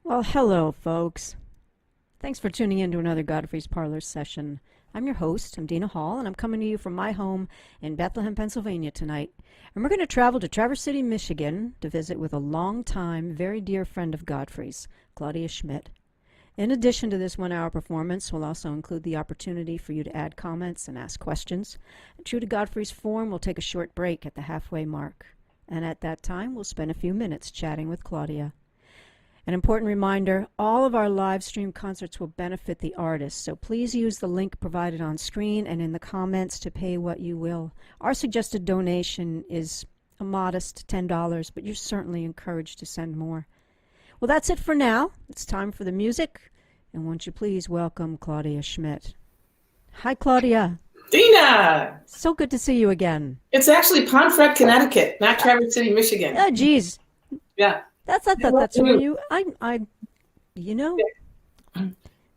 Well, hello, folks. Thanks for tuning in to another Godfrey's Parlor session. I'm your host, I'm Dina Hall, and I'm coming to you from my home in Bethlehem, Pennsylvania tonight. And we're going to travel to Traverse City, Michigan to visit with a long-time, very dear friend of Godfrey's, Claudia Schmidt. In addition to this 1 hour performance, we'll also include the opportunity for you to add comments and ask questions. And true to Godfrey's form, we'll take a short break at the halfway mark. And at that time, we'll spend a few minutes chatting with Claudia. An important reminder, all of our live stream concerts will benefit the artists, so please use the link provided on screen and in the comments to pay what you will. Our suggested donation is a modest $10, but you're certainly encouraged to send more. Well, that's it for now. It's time for the music, and won't you please welcome Claudia Schmidt. Hi, Claudia. Dina! So good to see you again. It's actually Pomfret, Connecticut, not Traverse City, Michigan. Oh, geez. Yeah. I thought that's where you, you know.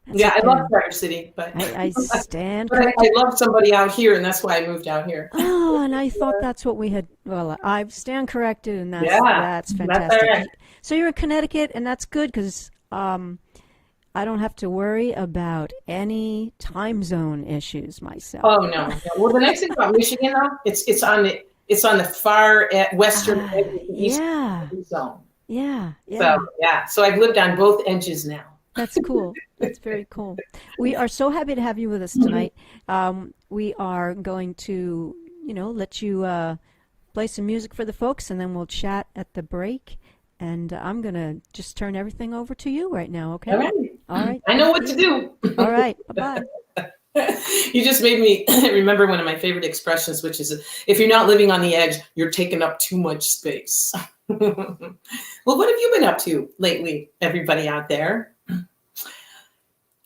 Yeah, I love Traverse City, but I stand but corrected. I love somebody out here, and that's why I moved out here. Oh, and I thought that's what we had. Well, I stand corrected, and that's That's fantastic. all right. So you're in Connecticut, and that's good because I don't have to worry about any time zone issues myself. Oh no. Well, the nice thing about Michigan, though, it's on the far western edge of the east zone. Yeah. So I've lived on both edges now. That's cool. That's very cool. We are so happy to have you with us tonight. We are going to, let you play some music for the folks, and then we'll chat at the break. And I'm going to just turn everything over to you right now, okay? All right. I know what to do. All right. Bye-bye. You just made me remember one of my favorite expressions, which is, if you're not living on the edge, you're taking up too much space. Well, what have you been up to lately, everybody out there?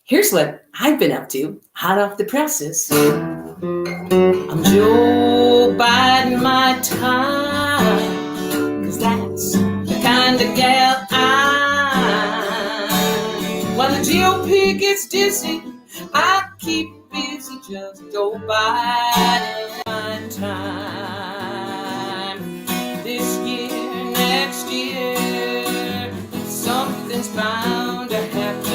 Here's what I've been up to, hot off the presses. I'm Joe Biden my time, 'cause that's the kind of gal I. When the GOP gets dizzy, I keep busy, just Joe Biden my time. This year, next year, something's bound to happen.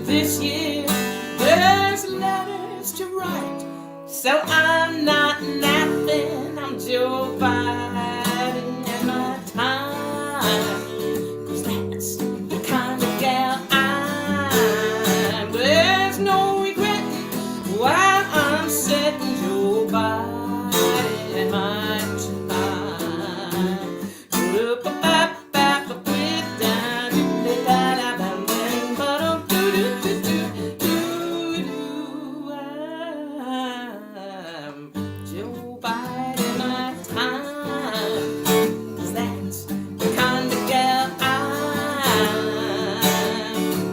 This year, there's letters to write, so I'm not napping. I'm Joe Biden at my time, 'cause that's the kind of gal I'm. There's no regretting while I'm setting Joe Biden at my time. Joe Biden my time, 'cause that's the kind of gal I'm.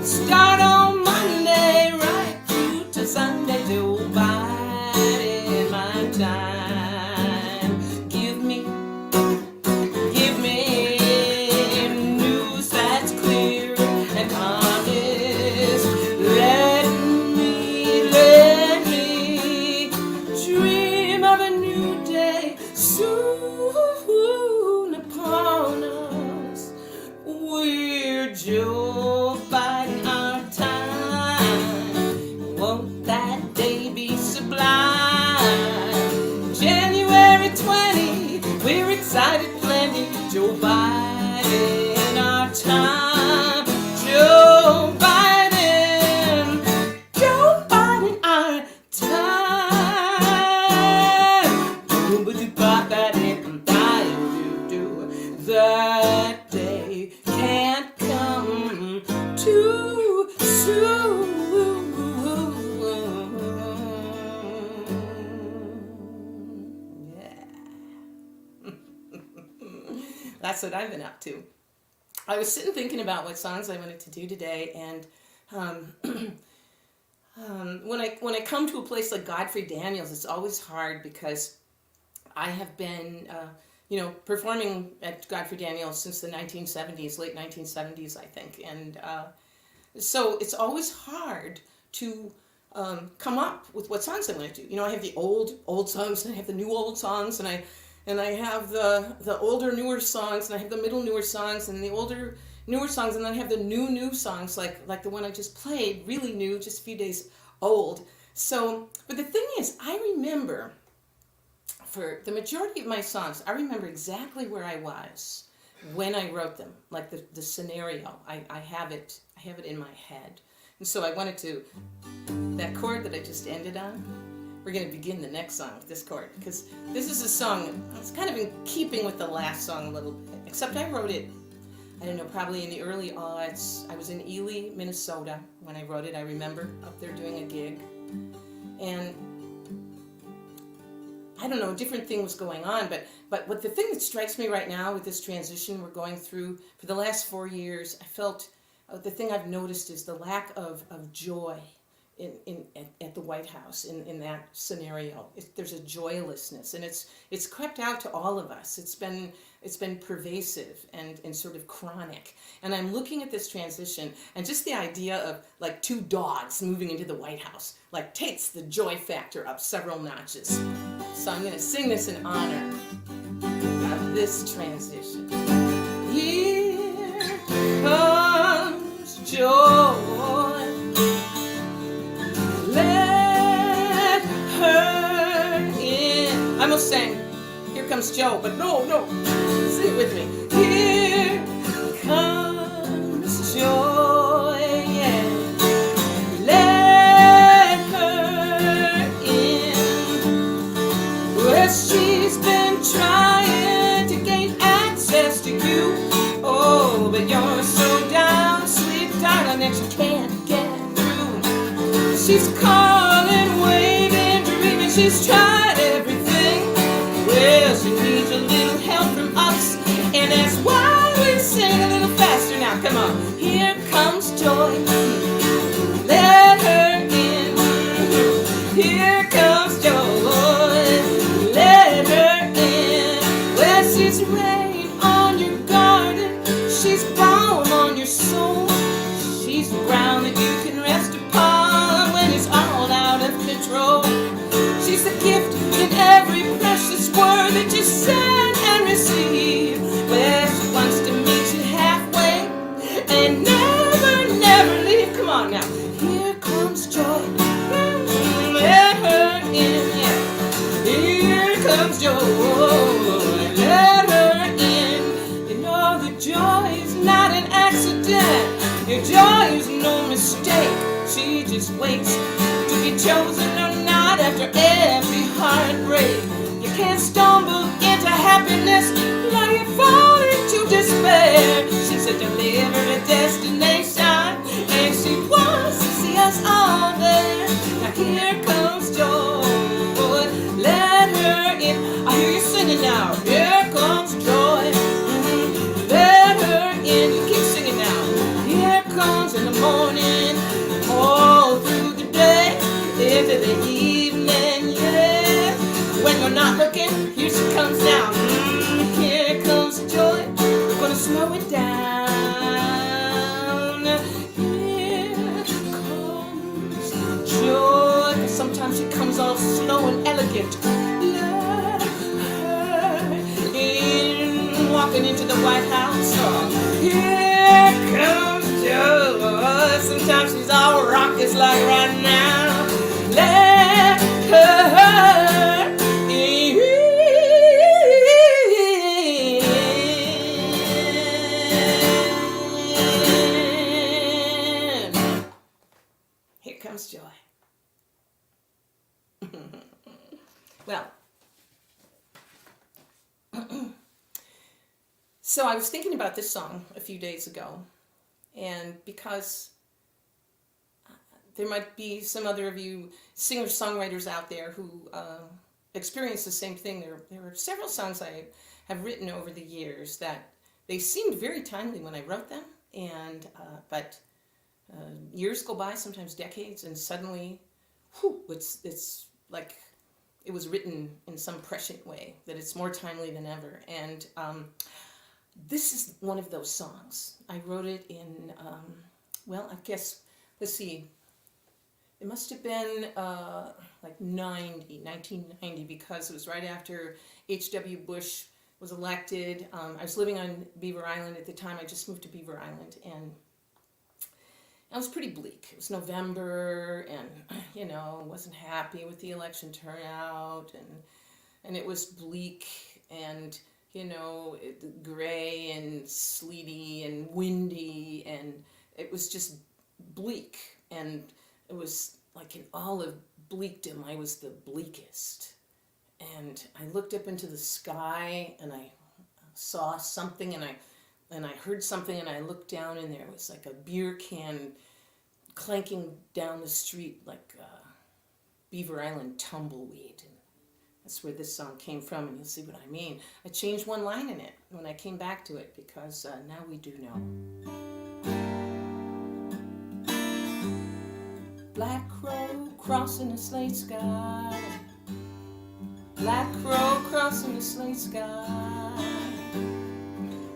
Start on Monday right through to Sunday, Joe Biden my time. Give me news that's clear and honest. Let me dream of a new day soon upon us. We're Joe Biden our time. Won't that day be sublime? January 20, we're excited plenty. Joe Biden our time. Joe Biden our time. That day can't come too soon. Yeah. That's what I've been up to. I was sitting thinking about what songs I wanted to do today, and when I come to a place like Godfrey Daniels, it's always hard because I have been performing at Godfrey Daniels since the 1970s, late 1970s, I think, and so it's always hard to come up with what songs I want to do. I have the old songs and I have the new old songs, and And I have the older, newer songs, and I have the middle, newer songs, and the older, newer songs, and then I have the new songs, like the one I just played, really new, just a few days old. So, but the thing is, I remember, for the majority of my songs, I remember exactly where I was when I wrote them, like the scenario. I have it in my head. And so I wanted to, that chord that I just ended on, we're going to begin the next song with this chord, because this is a song that's kind of in keeping with the last song a little bit, except I wrote it, I don't know, probably in the early aughts. I was in Ely, Minnesota when I wrote it. I remember up there doing a gig, and I don't know, a different thing was going on, but what the thing that strikes me right now with this transition we're going through for the last 4 years, I felt the thing I've noticed is the lack of joy at the White House in that scenario. There's a joylessness, and it's crept out to all of us. It's been pervasive and sort of chronic. And I'm looking at this transition, and just the idea of like two dogs moving into the White House like takes the joy factor up several notches. So I'm going to sing this in honor of this transition. Here comes joy. I almost sang, here comes Joe, but no, sing it with me. Here comes joy, yeah. Let her in. Well, she's been trying to gain access to you. Oh, but you're so down, sweet darling, that you can't get through. She's calling, waving, dreaming, she's tried everything. Well, she needs a little help from us, and that's why we sing a little faster now. Come on. Here comes joy. Let her in. Here comes joy. Let her in. Well, she's rain on your garden. She's balm on your soul. She's ground that you can rest upon when it's all out of control. She's the gift in every precious word that you send and receive. Well, she wants to meet you halfway and never leave. Come on now. Here comes joy. Let her in. Yeah. Here comes joy. Let her in. You know that joy is not an accident. Your joy is no mistake. She just waits to be chosen or not after every heartbreak. You can't stumble into happiness while you fall into despair. She's a delivered destination, and she wants to see us all there. Now here comes joy. Let her in. I hear you singing now. Here comes joy. Let her in. You keep singing now. Here comes in the morning, all through the day, into the evening, yeah. When you're not looking, here she comes down. Here comes joy. We're gonna slow it down. Here comes joy. 'Cause sometimes she comes all slow and elegant. Let her in. Walking into the White House. Here comes joy. Sometimes she's all raucous like right now. Let her in. Here comes joy. Well, so I was thinking about this song a few days ago, and because there might be some other of you singer-songwriters out there who experience the same thing. There are several songs I have written over the years that they seemed very timely when I wrote them, and but years go by, sometimes decades, and suddenly, it's like it was written in some prescient way, that it's more timely than ever. And this is one of those songs. I wrote it in, well, I guess, let's see. it must have been like 1990, because it was right after H.W. Bush was elected. I was living on Beaver Island at the time. I just moved to Beaver Island, and it was pretty bleak. It was November, and wasn't happy with the election turnout, and it was bleak, and gray and sleety and windy, and it was just bleak, and it was like in all of bleakdom, I was the bleakest. And I looked up into the sky, and I saw something, and I heard something, and I looked down, and there was like a beer can clanking down the street like Beaver Island tumbleweed. And that's where this song came from, and you'll see what I mean. I changed one line in it when I came back to it, because now we do know. Black crow crossing the slate sky. Black crow crossing the slate sky.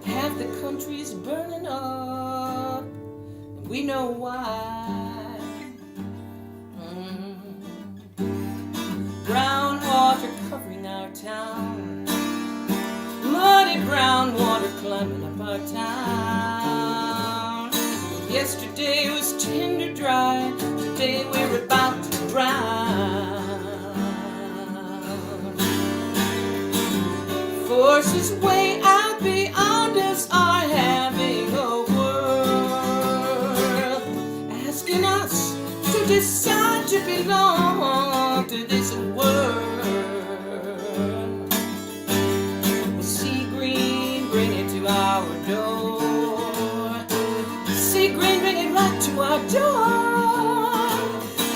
Half the country's burning up, and we know why. Brown water covering our town. Muddy brown water climbing up our town. Yesterday was tender dry. Today we're about to drown. Forces way out beyond us are having a world, asking us to decide to belong to this world. We'll see green, bring it to our door. See green, bring it right to our door.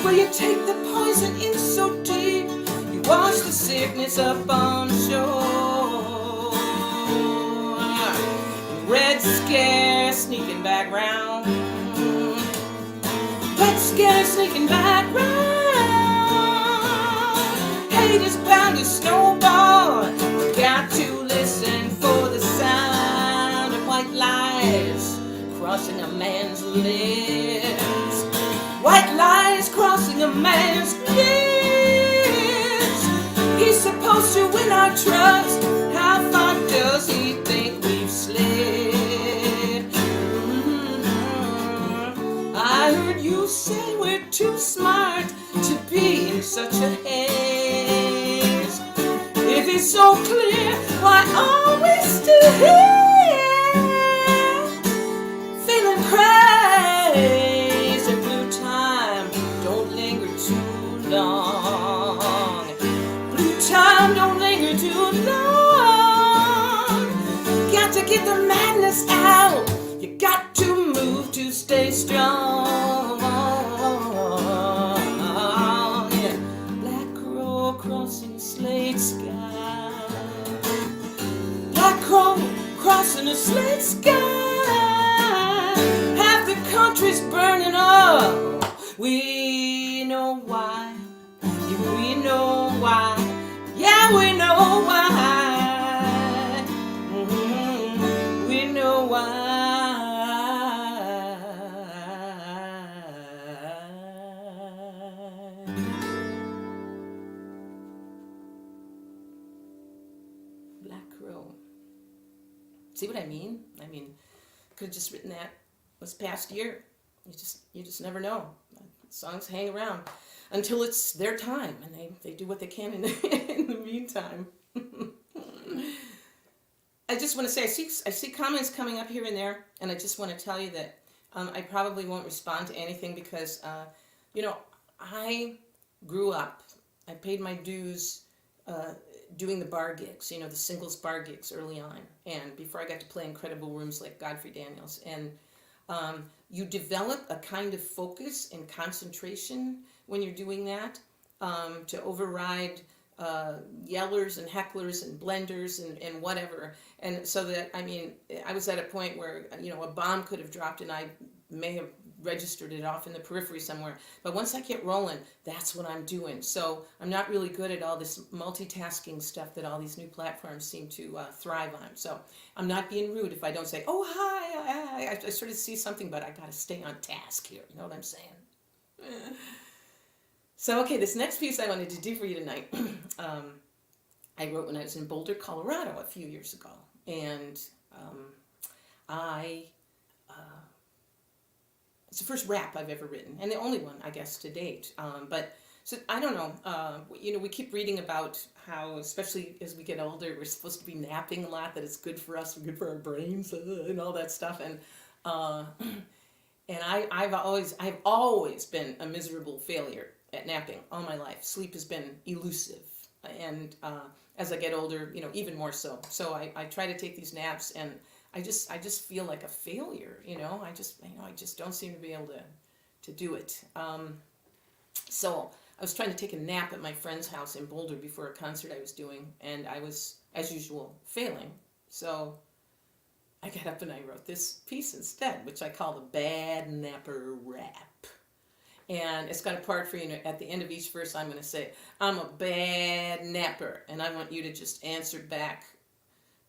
Will you take the poison in so deep, you wash the sickness up on shore. Red Scare sneaking back round. Red Scare sneaking back round. Hate is bound to snowball. You got to listen for the sound of white lies crossing a man's lips. White lies crossing a man's lips. He's supposed to win our trust. How far does he think we've slipped? I heard you say we're too smart to be in such a haze. If it's so clear, why are we still here? Feeling crazy. Blue time, don't linger too long. Blue time, don't linger too long. Got to get the madness out. You got to move to stay strong. Yeah. Black crow crossing the slate sky. Black crow crossing the slate sky. Half the country's burning up. We know why. Yeah, we know why. Yeah, we know why. We know why. Black Crow. See what I mean? Could have just written that this past year. You just never know. Songs hang around until it's their time, and they do what they can in the meantime. I just want to say, I see comments coming up here and there, and I just want to tell you that I probably won't respond to anything because, I grew up, I paid my dues doing the bar gigs, the singles bar gigs early on, and before I got to play incredible rooms like Godfrey Daniels. And you develop a kind of focus and concentration when you're doing that to override yellers and hecklers and blenders and whatever. And so that, I was at a point where, a bomb could have dropped and I may have registered it off in the periphery somewhere. But once I get rolling, that's what I'm doing. So I'm not really good at all this multitasking stuff that all these new platforms seem to thrive on. So I'm not being rude if I don't say, oh, hi. I sort of see something, but I got to stay on task here. You know what I'm saying? So, okay, this next piece I wanted to do for you tonight, I wrote when I was in Boulder, Colorado a few years ago. And I, it's the first rap I've ever written, and the only one, I guess, to date. But so I don't know, we keep reading about how, especially as we get older, we're supposed to be napping a lot, that it's good for us, good for our brains, and all that stuff. And I've always been a miserable failure at napping all my life. Sleep has been elusive, and as I get older, even more so. So I try to take these naps, and I just feel like a failure. I just don't seem to be able to do it. So I was trying to take a nap at my friend's house in Boulder before a concert I was doing, and I was, as usual, failing. So I got up and I wrote this piece instead, which I call the Bad Napper Rap. And it's got a part for you. At the end of each verse, I'm going to say, I'm a bad napper. And I want you to just answer back,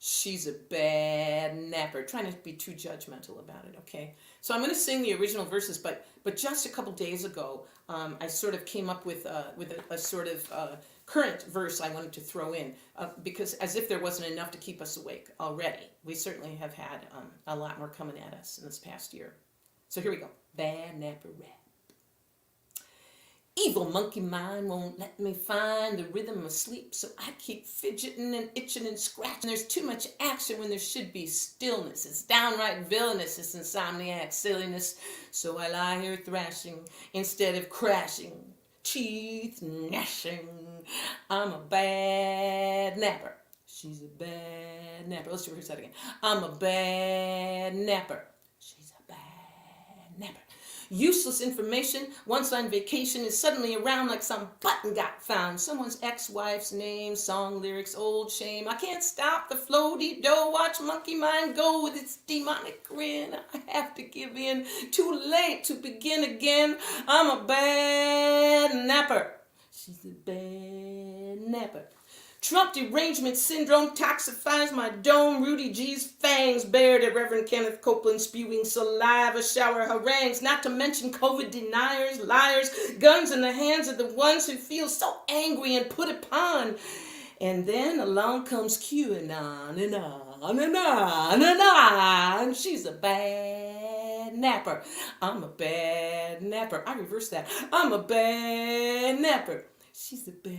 she's a bad napper. Try not to be too judgmental about it, okay? So I'm going to sing the original verses, but just a couple days ago, I sort of came up with a sort of current verse I wanted to throw in, because as if there wasn't enough to keep us awake already. We certainly have had a lot more coming at us in this past year. So here we go. Bad napper rap. Evil monkey mind won't let me find the rhythm of sleep, so I keep fidgeting and itching and scratching. There's too much action when there should be stillness. It's downright villainous, this insomniac silliness. So I lie here thrashing instead of crashing, teeth gnashing. I'm a bad napper. She's a bad napper. Let's rehearse that again. I'm a bad napper. She's a bad napper. Useless information, once on vacation, is suddenly around like some button got found. Someone's ex-wife's name, song lyrics, old shame. I can't stop the flow-de-do, watch monkey mind go with its demonic grin. I have to give in, too late to begin again. I'm a bad napper. She's a bad napper. Trump derangement syndrome toxifies my dome. Rudy G's fangs bared at Reverend Kenneth Copeland, spewing saliva shower harangues, not to mention COVID deniers, liars, guns in the hands of the ones who feel so angry and put upon. And then along comes QAnon, and on, and on, and on. She's a bad napper. I'm a bad napper. I reverse that. I'm a bad napper. She's a bad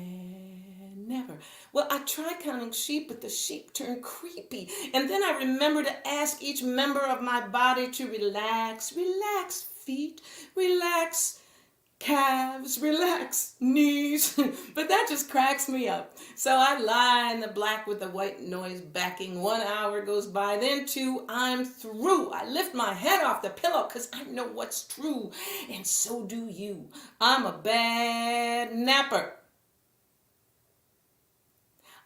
napper. Well, I tried counting sheep, but the sheep turned creepy. And then I remembered to ask each member of my body to relax. Relax, feet. Relax, calves. Relax, knees. But that just cracks me up. So I lie in the black with the white noise backing. 1 hour goes by, then 2, I'm through. I lift my head off the pillow because I know what's true. And so do you. I'm a bad napper.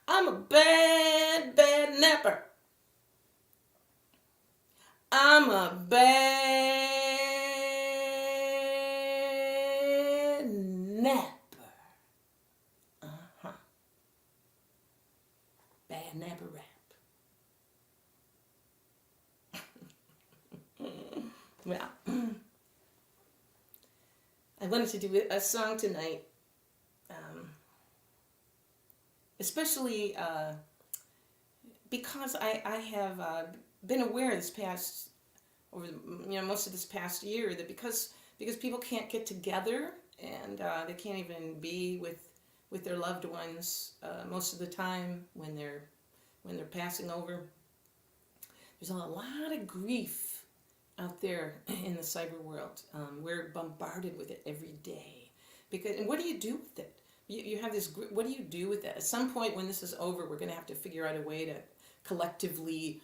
I'm a bad, bad napper. I'm a bad napper. Bad napper rap. Well, I wanted to do a song tonight. Especially because I have been aware this past, most of this past year, that because people can't get together and they can't even be with their loved ones most of the time when they're passing over. There's a lot of grief out there in the cyber world. We're bombarded with it every day. And what do you do with it? You have this, what do you do with that? At some point when this is over, we're going to have to figure out a way to collectively,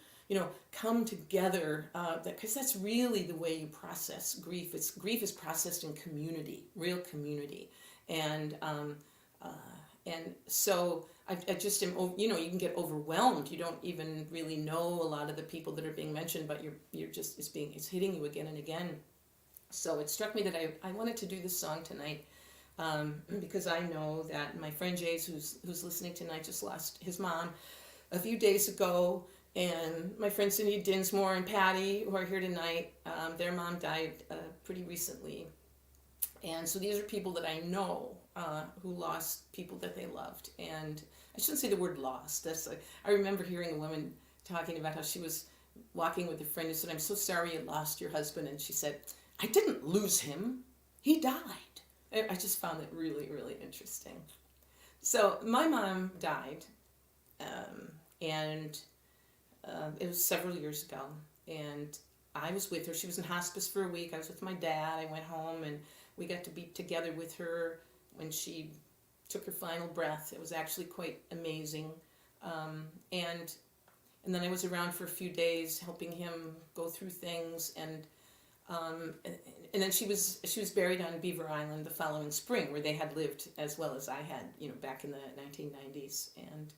come together, because that's really the way you process grief. Grief is processed in community, real community. And so I just am, you can get overwhelmed. You don't even really know a lot of the people that are being mentioned, but you're just, it's hitting you again and again. So it struck me that I wanted to do this song tonight. Because I know that my friend Jace, who's listening tonight, just lost his mom a few days ago, and my friend Cindy Dinsmore and Patty, who are here tonight, their mom died pretty recently, And so these are people that I know who lost people that they loved. And I shouldn't say the word lost. I remember hearing a woman talking about how she was walking with a friend who said, "I'm so sorry you lost your husband." And she said, "I didn't lose him. He died." I just found that really, really interesting. So my mom died, and it was several years ago. And I was with her. She was in hospice for a week. I was with my dad. I went home, and we got to be together with her when she took her final breath. It was actually quite amazing. And then I was around for a few days helping him go through things, and then she was buried on Beaver Island the following spring, where they had lived as well as I had, back in the 1990s. And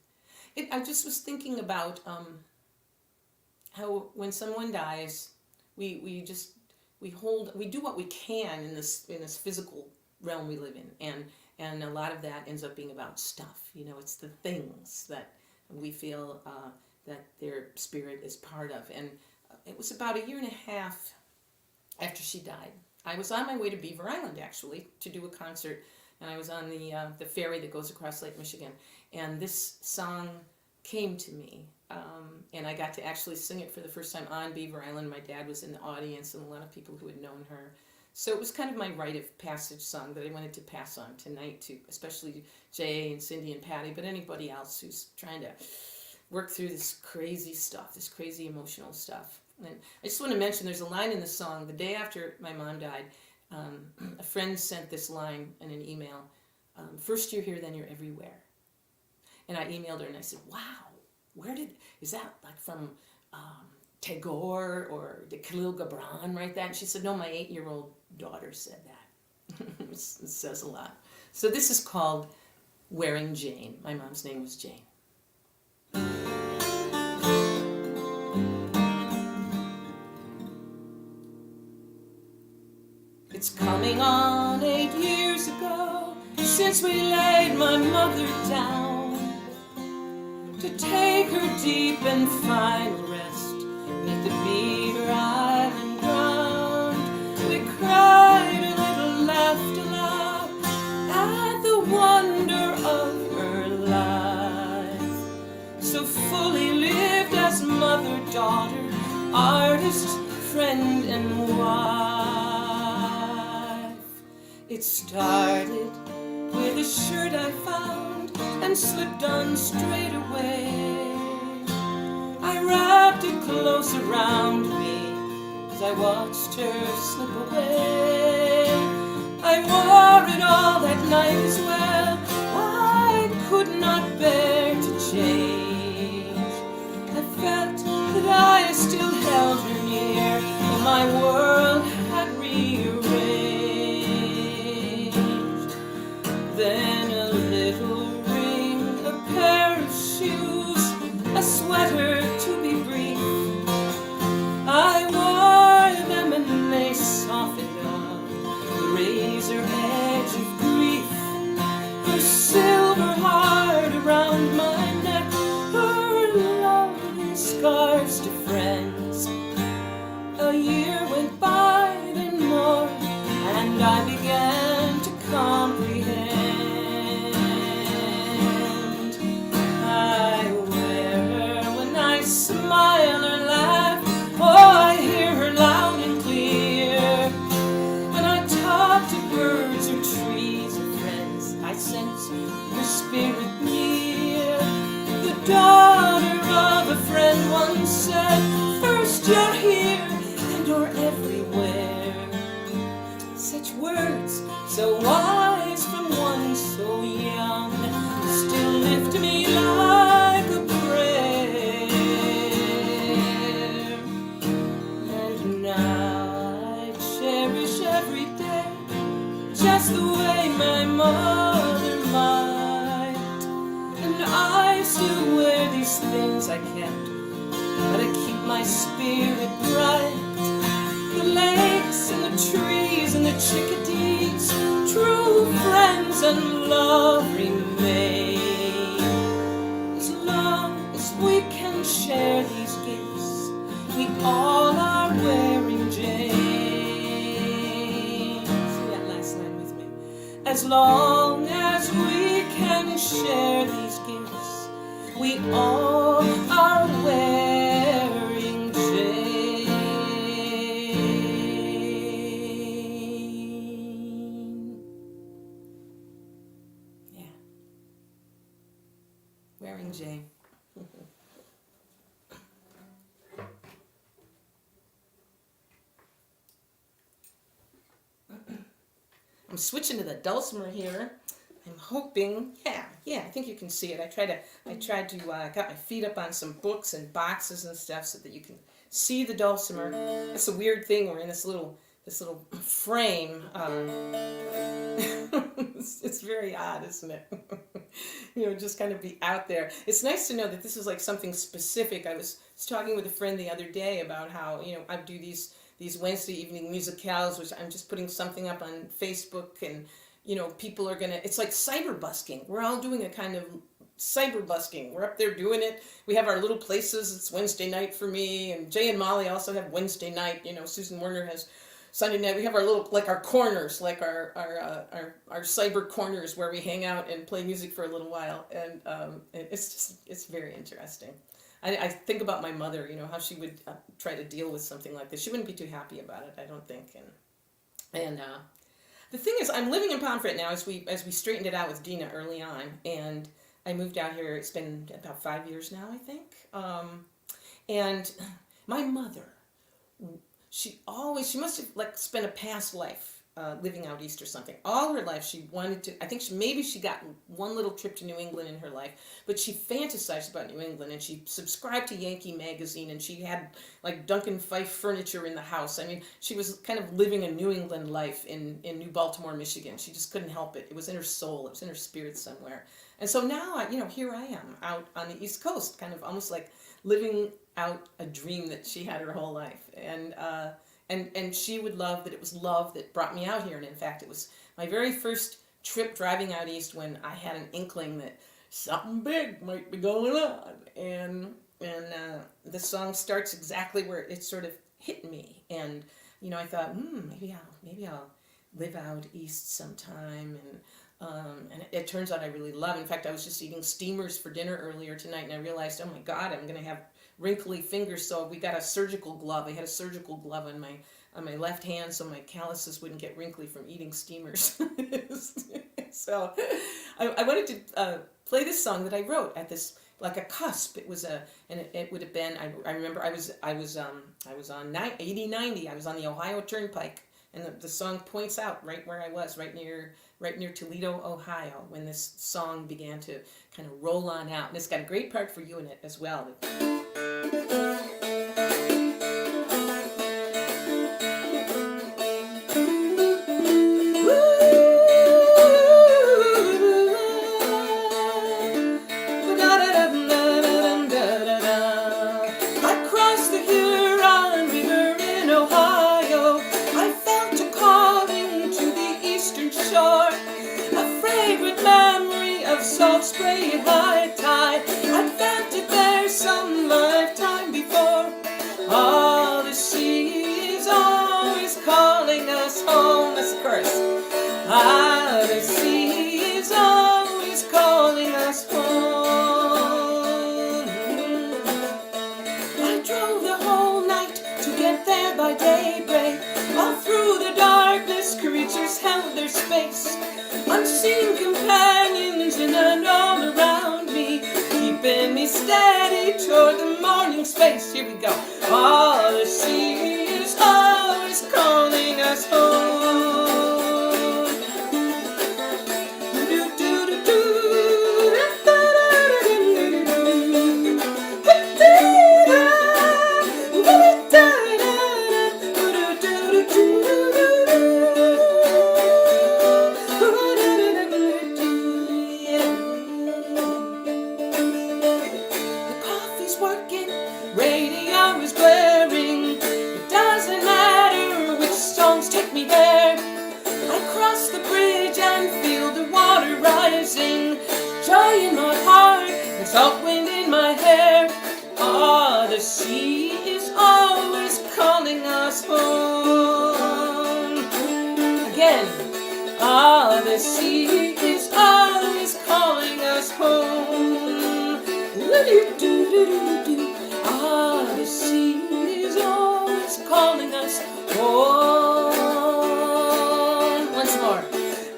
I just was thinking about how when someone dies, we do what we can in this physical realm we live in, and a lot of that ends up being about stuff. It's the things that we feel that their spirit is part of. And it was about a year and a half after she died. I was on my way to Beaver Island, actually, to do a concert, and I was on the ferry that goes across Lake Michigan, and this song came to me, and I got to actually sing it for the first time on Beaver Island. My dad was in the audience, and a lot of people who had known her. So it was kind of my rite of passage song that I wanted to pass on tonight to especially Jay and Cindy and Patty, but anybody else who's trying to work through this crazy stuff, this crazy emotional stuff. And I just want to mention, there's a line in the song, the day after my mom died, a friend sent this line in an email, "First you're here, then you're everywhere." And I emailed her and I said, "Wow, is that like from Tagore, or did Khalil Gibran write that?" And she said, "No, my 8-year-old daughter said that." It says a lot. So this is called Wearing Jane. My mom's name was Jane. It's coming on 8 years ago since we laid my mother down to take her deep and final rest beneath the Beaver Island ground. We cried a little, laughed aloud at the wonder of her life, so fully lived as mother, daughter, artist, friend, and wife. It started with a shirt I found and slipped on straight away. I wrapped it close around me as I watched her slip away. I wore it all that night as well. I could not bear to change. I felt that I still held her near, and my world had rearranged. Then a little ring, a pair of shoes, a sweater to be brief. I wore them and they softened up the razor edge of grief. Her silver heart around my neck, her lovely scars to friends. A year went by, then more, and I began to comprehend. I wear her when I smile or laugh. Oh, I hear her loud and clear. When I talk to birds or trees or friends, I sense her spirit near. The daughter of a friend once said, "First you're here and you're everywhere." Such words, so wise from one so young, still lift me like a prayer. And now I cherish every day just the way my mother might. And I still wear these things I kept, but I keep my spirit bright. The lakes and the trees and the chickadees, true friends and love remain. As long as we can share these gifts, we all are wearing Jane. See that last line with as long as we can share these gifts, we all are wearing chains. Yeah. Wearing Jane. I'm switching to the dulcimer here. I'm hoping, yeah, I think you can see it. I tried to got my feet up on some books and boxes and stuff so that you can see the dulcimer. That's a weird thing. We're in this little frame. It's very odd, isn't it? Just kind of be out there. It's nice to know that this is like something specific. I was talking with a friend the other day about how, I do these Wednesday evening musicales, which I'm just putting something up on Facebook, and people are gonna, it's like cyber busking. We're all doing a kind of cyber busking. We're up there doing it. We have our little places. It's Wednesday night for me, and Jay and Molly also have Wednesday night. Susan Werner has Sunday night. We have our little, like our corners, like our cyber corners where we hang out and play music for a little while, and it's very interesting. I think about my mother, how she would try to deal with something like this. She wouldn't be too happy about it, I don't think. And the thing is, I'm living in Pomfret now as we straightened it out with Dina early on, and I moved out here. It's been about 5 years now, I think. And my mother, she must have like spent a past life living out east or something. All her life she wanted to, I think maybe she got one little trip to New England in her life, but she fantasized about New England, and she subscribed to Yankee magazine, and she had like Duncan Fife furniture in the house. I mean, she was kind of living a New England life in New Baltimore, Michigan. She just couldn't help it. It was in her soul. It was in her spirit somewhere. And so now, here I am out on the East Coast, kind of almost like living out a dream that she had her whole life. And she would love that it was love that brought me out here. And in fact, it was my very first trip driving out east when I had an inkling that something big might be going on. And the song starts exactly where it sort of hit me. And, I thought, maybe I'll live out east sometime. And it turns out I really love. In fact, I was just eating steamers for dinner earlier tonight, and I realized, oh my God, I'm going to have wrinkly fingers. So we got a surgical glove. I had a surgical glove on my left hand, so my calluses wouldn't get wrinkly from eating steamers. So I wanted to play this song that I wrote at this, like a cusp. It was it would have been. I remember I was on 80-90. I was on the Ohio Turnpike. And the song points out right where I was, right near Toledo, Ohio, when this song began to kind of roll on out. And it's got a great part for you in it as well. Salt spray at high tide, I felt it there some lifetime before. Oh, the sea is always calling us home. That's the chorus. Ah, the sea is always calling us home. I drove the whole night to get there by daybreak. All through the darkness, creatures held their space. Unseen companions in and all around me, keeping me steady toward the morning space. Here we go. Oh, the sea is always calling us home. Joy in my heart and salt wind in my hair. Ah, the sea is always calling us home. Again. Ah, the the sea is always calling us home. Ah, the sea is always calling us home. Once more.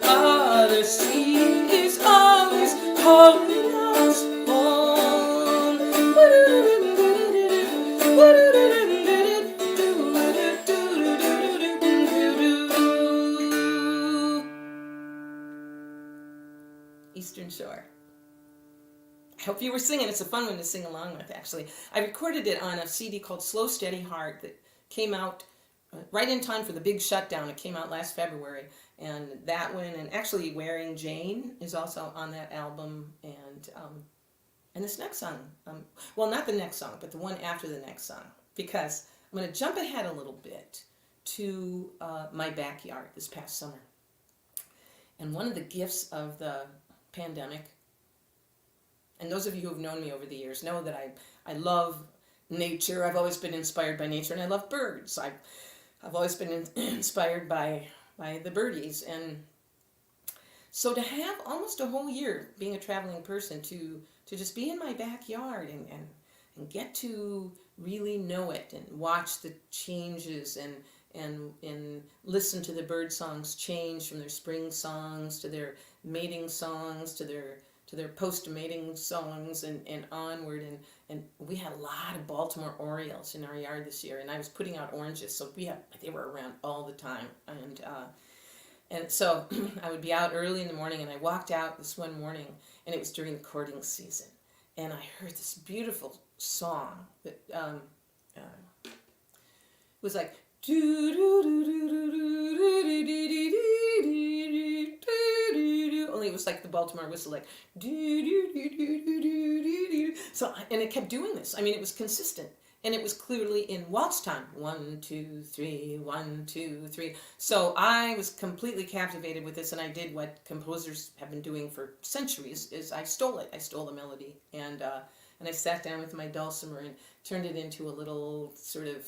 Ah, the sea is always calling us home. Eastern Shore. I hope you were singing. It's a fun one to sing along with, actually. I recorded it on a CD called Slow Steady Heart that came out right in time for the big shutdown. It came out last February. And that one, and actually Wearing Jane is also on that album. And this next song, well, not the next song, but the one after the next song. Because I'm going to jump ahead a little bit to my backyard this past summer. And one of the gifts of the pandemic, and those of you who have known me over the years know that I love nature. I've always been inspired by nature, and I love birds. I've always been inspired by the birdies. And so to have almost a whole year being a traveling person, to just be in my backyard and get to really know it and watch the changes and listen to the bird songs change from their spring songs to their mating songs to their post-mating songs and onward. And we had a lot of Baltimore Orioles in our yard this year, and I was putting out oranges, so they were around all the time. And so I would be out early in the morning, and I walked out this one morning, and it was during the courting season, and I heard this beautiful song that was like, only it was like the Baltimore whistle, like so, and it kept doing this. I mean, it was consistent, and it was clearly in waltz time. 1, 2, 3, 1, 2, 3. So I was completely captivated with this, and I did what composers have been doing for centuries: is I stole it. I stole the melody, and I sat down with my dulcimer and turned it into a little sort of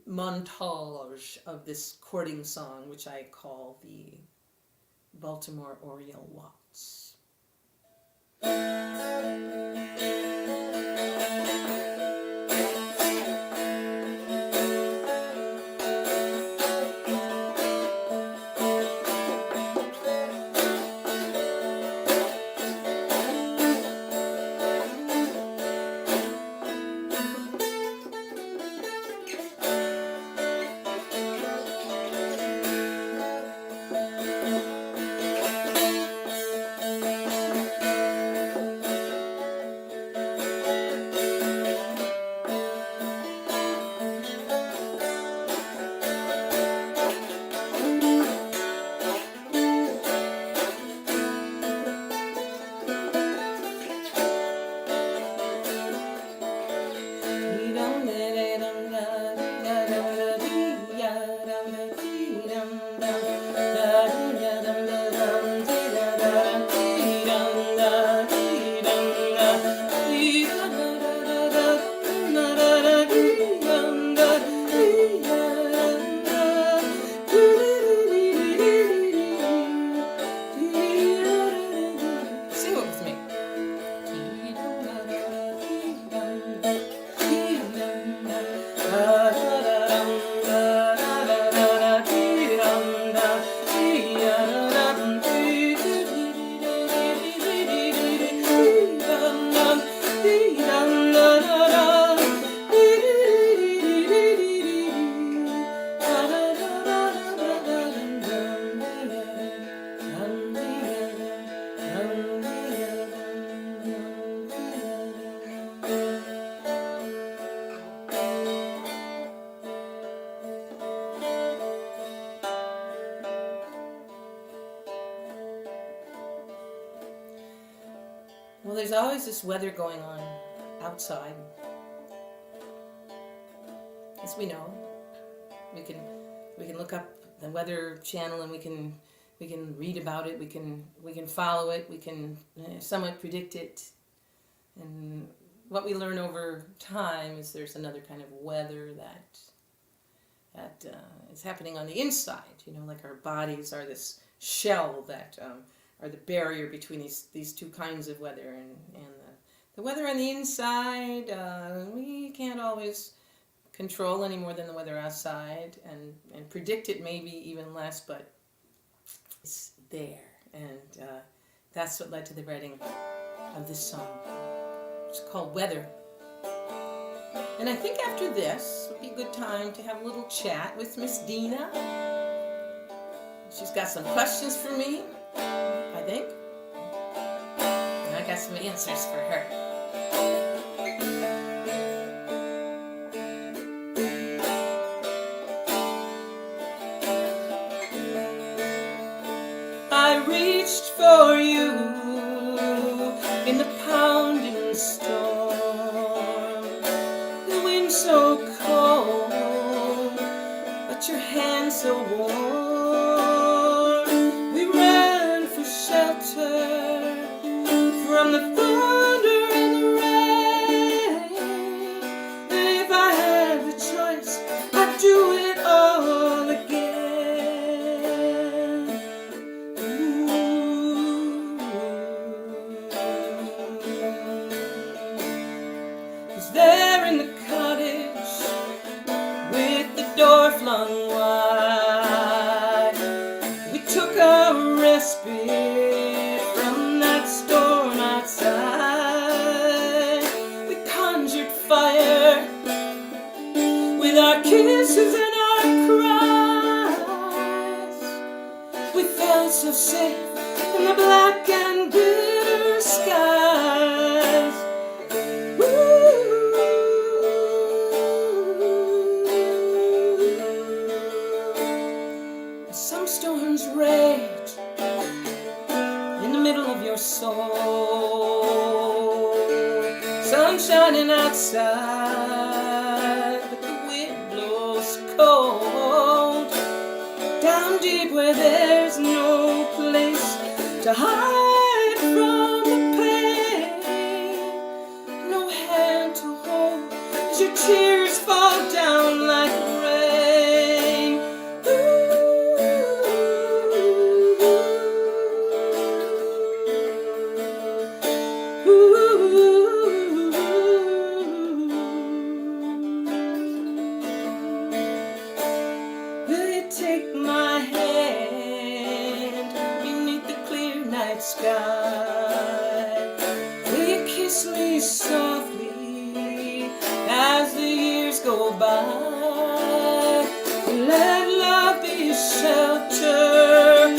montage of this courting song, which I call the Baltimore Oriole Waltz. Well, there's always this weather going on outside. As we know, we can look up the weather channel and we can read about it. We can follow it. We can somewhat predict it. And what we learn over time is there's another kind of weather that that is happening on the inside. Like our bodies are this shell that are the barrier between these two kinds of weather, and the weather on the inside we can't always control any more than the weather outside, and predict it maybe even less, but it's there, and that's what led to the writing of this song. It's called Weather. And I think after this would be a good time to have a little chat with Miss Dina. She's got some questions for me, I think. And I got some answers for her. I reached for you in the pounding storm, the wind so cold, but your hand so warm. We ran for shelter from the thunder and the rain. And if I had the choice, I'd do it all again. There in the cottage with the door flung wide, we took a respite from that storm outside. We conjured fire with our kisses and our cries. We felt so safe in the black and bitter skies. Some storms rage in the middle of your soul, sun shining outside, but the wind blows cold. Down deep where there's no place to hide from the pain, no hand to hold as your tears fall down like rain. Will you take my hand beneath the clear night sky? Will you kiss me softly as the years go by? Let love be a shelter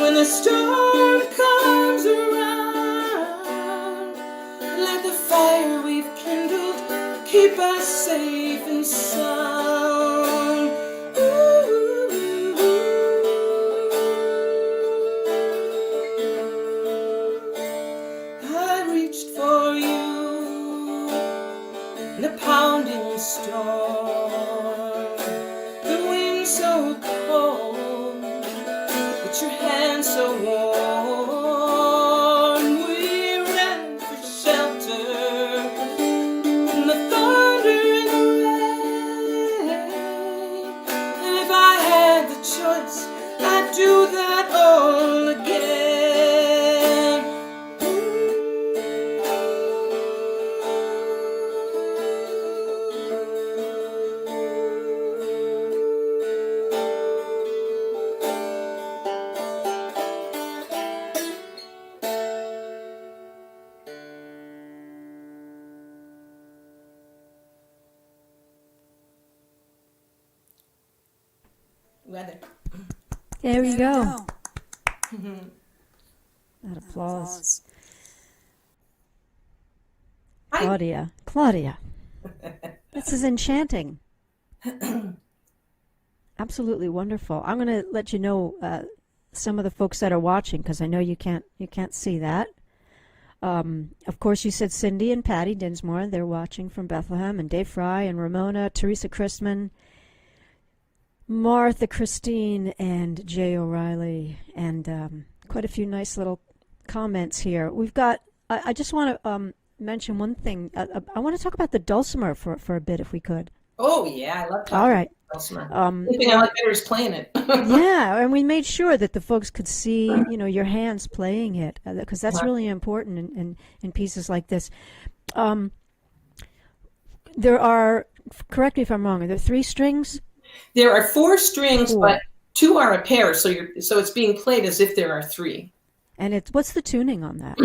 when the storm comes around. Let the fire we've kindled keep us safe and sound. I reached for you in a pounding storm, the wind so cold, but your hand so warm. We ran for shelter from the thunder and the rain. And if I had the choice, I'd do that all again. Weather. There you go. go. That applause. Hi. Claudia. This is enchanting. Absolutely wonderful. I'm going to let you know some of the folks that are watching, because I know you can't see that. Of course, you said Cindy and Patty Dinsmore. They're watching from Bethlehem, and Dave Fry and Ramona, Teresa Christman, Martha Christine, and Jay O'Reilly, and quite a few nice little comments here. We've got, I just want to mention one thing. I want to talk about the dulcimer for a bit, if we could. Oh yeah, I love All talking right. about Dulcimer. The thing I Well, like better is playing it. yeah, and we made sure that the folks could see, your hands playing it, because that's really important in pieces like this. Um, there are, correct me if I'm wrong, are there three strings? There are four strings, but Four. two are a pair, so it's being played as if there are three. And what's the tuning on that?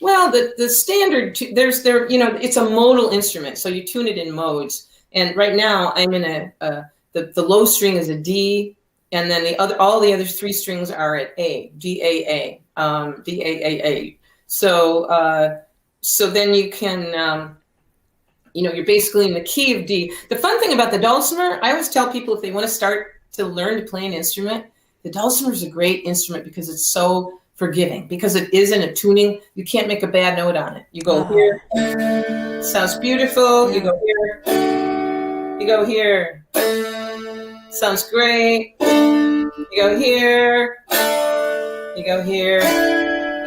Well, the standard it's a modal instrument, so you tune it in modes. And right now I'm in the low string is a D, and then all the other three strings are at A, D A A, D A A A. So then you can you're basically in the key of D. The fun thing about the dulcimer, I always tell people if they want to start to learn to play an instrument, the dulcimer is a great instrument because it's so forgiving. Because it is in a tuning, you can't make a bad note on it. You go here, sounds beautiful. Yeah. You go here, sounds great. You go here, you go here.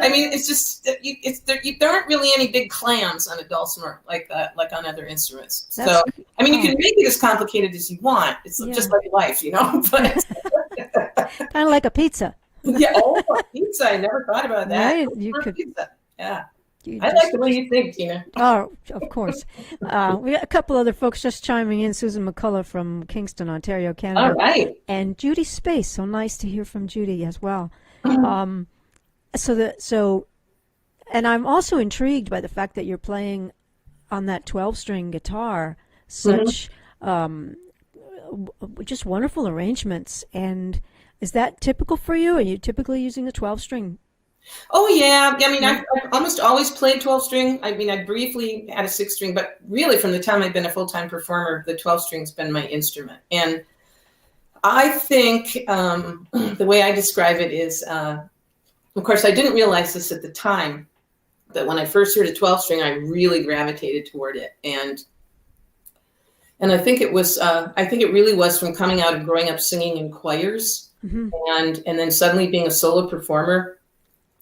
I mean, it's just there aren't really any big clams on a dulcimer like on other instruments. So I mean, you can make it as complicated as you want. It's just like life, But kind of like a pizza. Yeah, pizza. I never thought about that. Right? You could. Pizza. Yeah. I like the way you think, Tina. Oh, of course. We got a couple other folks just chiming in. Susan McCullough from Kingston, Ontario, Canada. All right. And Judy Space. So nice to hear from Judy as well. And I'm also intrigued by the fact that you're playing on that 12-string guitar, such just wonderful arrangements. And is that typical for you? Are you typically using the 12-string? Oh yeah. I mean, I've almost always played 12-string. I mean, I briefly had a 6-string, but really from the time I've been a full-time performer, the 12-string's been my instrument. And I think the way I describe it is, of course, I didn't realize this at the time, but when I first heard a 12-string, I really gravitated toward it. And I think it really was from coming out and growing up singing in choirs, and then suddenly being a solo performer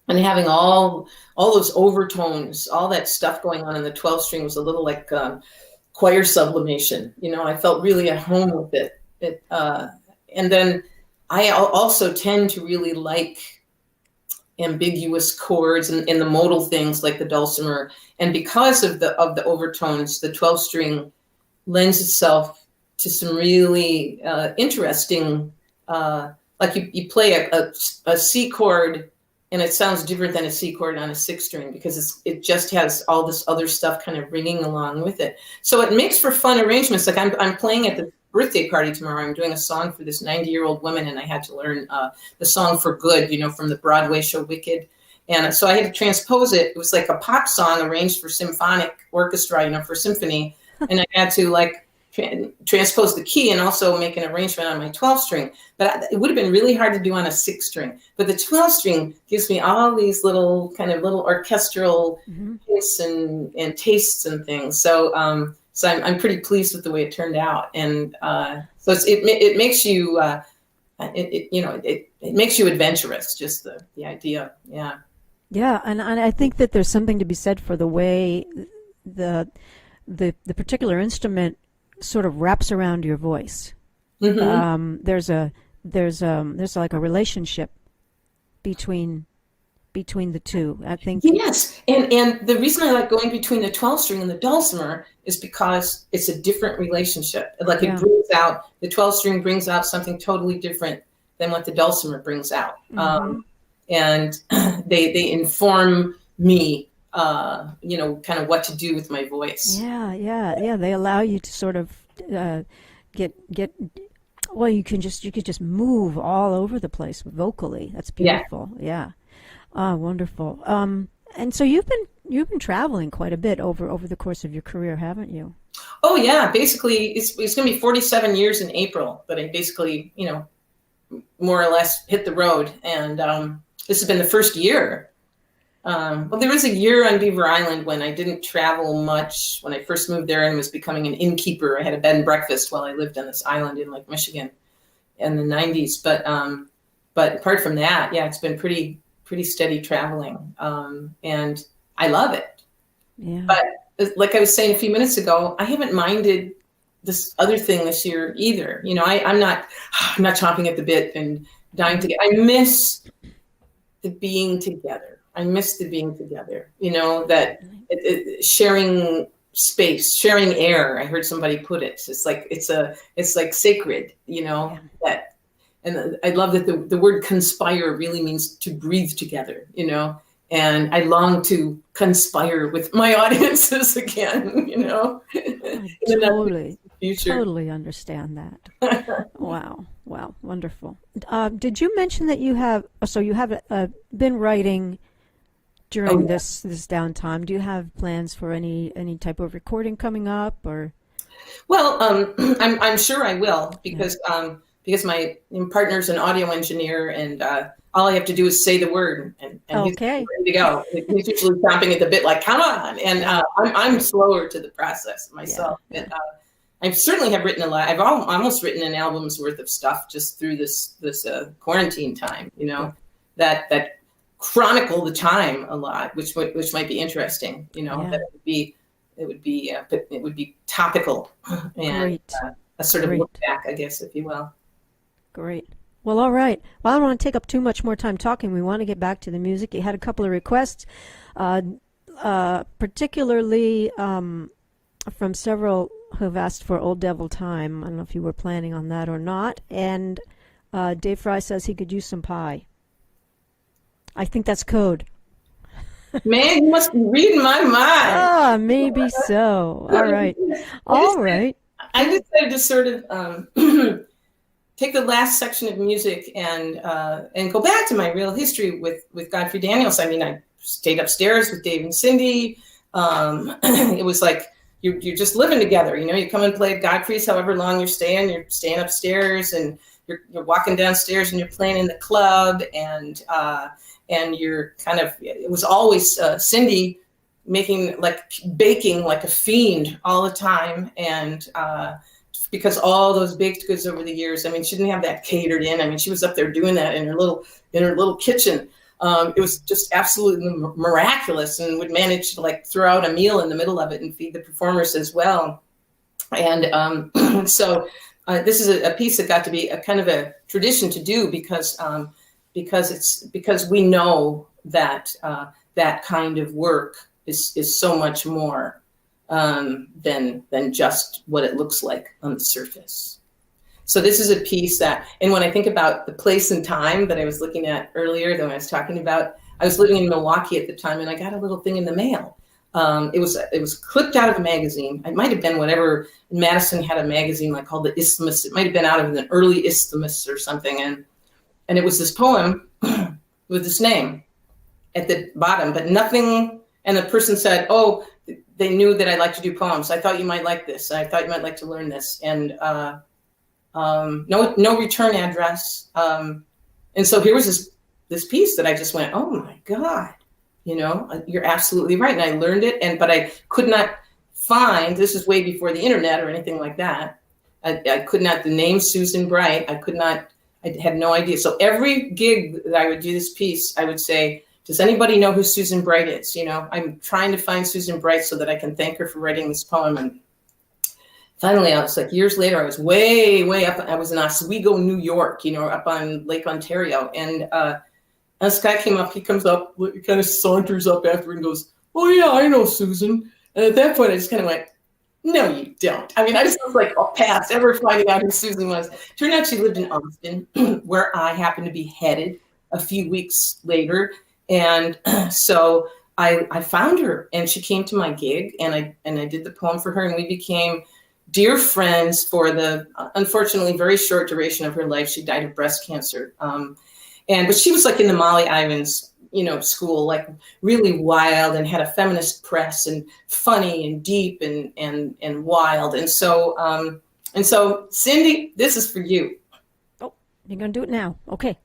and having all those overtones, all that stuff going on in the 12-string was a little like choir sublimation. I felt really at home with it. And then I also tend to really like ambiguous chords and the modal things like the dulcimer. And because of the overtones, the 12-string lends itself to some really interesting, like you play a C chord and it sounds different than a C chord on a 6-string because it just has all this other stuff kind of ringing along with it. So it makes for fun arrangements. Like I'm playing at the birthday party tomorrow. I'm doing a song for this 90-year-old woman, and I had to learn the song For Good, from the Broadway show Wicked. And so I had to transpose it. It was like a pop song arranged for symphonic orchestra, for symphony. And I had to transpose the key and also make an arrangement on my 12-string. But it would have been really hard to do on a 6-string. But the 12-string gives me all these little orchestral hints and tastes and things. So I'm pretty pleased with the way it turned out. And so it makes you it makes you adventurous. Just the idea, yeah. Yeah, and I think that there's something to be said for the way the particular instrument sort of wraps around your voice. There's like a relationship between the two. I think. Yes, and the reason I like going between the 12-string and the dulcimer is because it's a different relationship. Like it brings out, the 12-string brings out something totally different than what the dulcimer brings out. And they inform me, kind of what to do with my voice. Yeah. They allow you to sort of get. Well, you could just move all over the place vocally. That's beautiful. Yeah. Wonderful. And so you've been traveling quite a bit over the course of your career, haven't you? Oh yeah. Basically, it's going to be 47 years in April, but I basically, more or less hit the road, and this has been the first year. Well, there was a year on Beaver Island when I didn't travel much when I first moved there and was becoming an innkeeper. I had a bed and breakfast while I lived on this island in Lake Michigan in the 90s. But apart from that, yeah, it's been pretty steady traveling. And I love it. Yeah. But like I was saying a few minutes ago, I haven't minded this other thing this year either. You know, I'm not chomping at the bit and dying to get. I miss the being together. I miss the being together. You know, that sharing space, sharing air. I heard somebody put it. It's like sacred. You know, that. And I love that the word conspire really means to breathe together, you know, and I long to conspire with my audiences again, you know. I totally understand that. Wow, wonderful. Did you mention that you have been writing during this downtime? Do you have plans for any type of recording coming up, or? Well, I'm sure I will, because my partner's an audio engineer, and all I have to do is say the word, and he's ready to go. He's usually chomping at the bit, like, come on. And I'm slower to the process myself. Yeah. And I certainly have written a lot. I've almost written an album's worth of stuff just through this quarantine time, you know, that chronicle the time a lot, which might be interesting, you know, that it would be topical and a sort of look back, I guess, if you will. Great. Well, all right. Well, I don't want to take up too much more time talking. We want to get back to the music. You had a couple of requests, particularly from several who have asked for Old Devil Time. I don't know if you were planning on that or not. And Dave Fry says he could use some pie. I think that's code. Man, you must be reading my mind. Maybe so. All right. All right. I decided to sort of take the last section of music and go back to my real history with Godfrey Daniels. I mean, I stayed upstairs with Dave and Cindy. It was like you're just living together. You know, you come and play at Godfrey's however long you're staying upstairs, and you're walking downstairs and you're playing in the club, and you're kind of, it was always Cindy baking like a fiend all the time, and because all those baked goods over the years, I mean, she didn't have that catered in. I mean, she was up there doing that in her little kitchen. It was just absolutely miraculous, and would manage to like throw out a meal in the middle of it and feed the performers as well. And so this is a piece that got to be a kind of a tradition to do, because we know that that kind of work is so much more than just what it looks like on the surface. So this is a piece that, and when I think about the place and time that I was looking at earlier, that I was talking about, I was living in Milwaukee at the time, and I got a little thing in the mail. It was clipped out of a magazine. It might have been whatever, Madison had a magazine like called the Isthmus. It might have been out of an early Isthmus or something, and it was this poem with this name at the bottom, but nothing. And the person said, "Oh, they knew that I like to do poems. I thought you might like this. I thought you might like to learn this." And no return address. And so here was this piece that I just went, "Oh my God, you know, you're absolutely right." And I learned it, but I could not find. This is way before the internet or anything like that. I could not. The name Susan Bright. I could not. I had no idea. So every gig that I would do this piece, I would say, "Does anybody know who Susan Bright is?" You know, I'm trying to find Susan Bright so that I can thank her for writing this poem. And finally, I was like, years later, I was way, way up. I was in Oswego, New York, you know, up on Lake Ontario. And this guy came up, he comes up, he kind of saunters up after and goes, "Oh yeah, I know Susan." And at that point, I just kind of went, "No, you don't." I mean, I just was like, past ever finding out who Susan was. Turned out she lived in Austin, where I happened to be headed a few weeks later. And so I found her, and she came to my gig, and I did the poem for her, and we became dear friends for the unfortunately very short duration of her life. She died of breast cancer. But she was like in the Molly Ivins, you know, school, like really wild, and had a feminist press, and funny and deep and wild. And so Cindy, this is for you. Oh, you're going to do it now. Okay.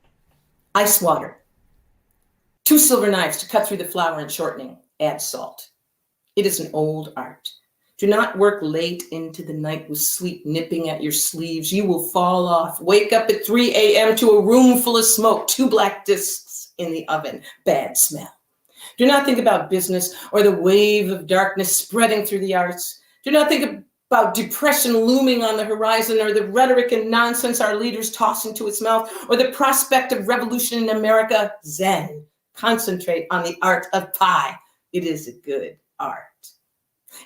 Ice water. 2 silver knives to cut through the flour and shortening. Add salt. It is an old art. Do not work late into the night with sleep nipping at your sleeves. You will fall off. Wake up at 3 a.m. to a room full of smoke, 2 black discs in the oven. Bad smell. Do not think about business or the wave of darkness spreading through the arts. Do not think about depression looming on the horizon, or the rhetoric and nonsense our leaders toss into its mouth, or the prospect of revolution in America, Zen. Concentrate on the art of pie. It is a good art.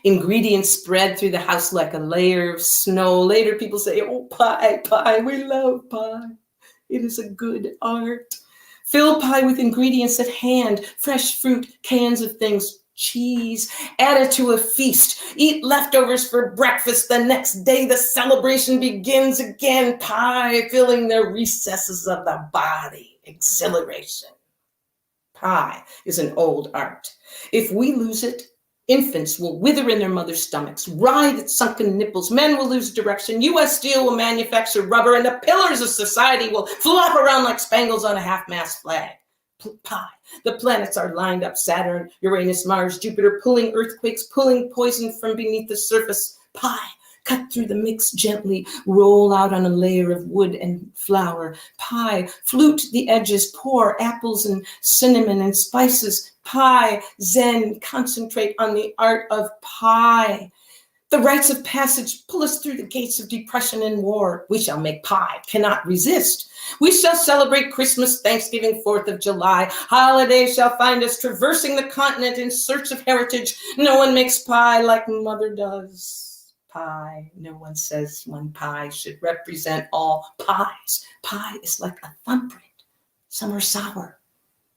Ingredients spread through the house like a layer of snow. Later people say, oh, pie, pie, we love pie. It is a good art. Fill pie with ingredients at hand, fresh fruit, cans of things, cheese. Add it to a feast. Eat leftovers for breakfast. The next day, the celebration begins again. Pie filling the recesses of the body. Exhilaration. Pie is an old art. If we lose it, infants will wither in their mother's stomachs, writhe at sunken nipples, men will lose direction, U.S. Steel will manufacture rubber, and the pillars of society will flop around like spangles on a half-mast flag. Pie. The planets are lined up, Saturn, Uranus, Mars, Jupiter, pulling earthquakes, pulling poison from beneath the surface. Pie. Cut through the mix gently, roll out on a layer of wood and flour. Pie, flute the edges, pour apples and cinnamon and spices. Pie, Zen, concentrate on the art of pie. The rites of passage pull us through the gates of depression and war. We shall make pie, cannot resist. We shall celebrate Christmas, Thanksgiving, 4th of July. Holidays shall find us traversing the continent in search of heritage. No one makes pie like mother does. Pie. No one says one pie should represent all pies. Pie is like a thumbprint. Some are sour.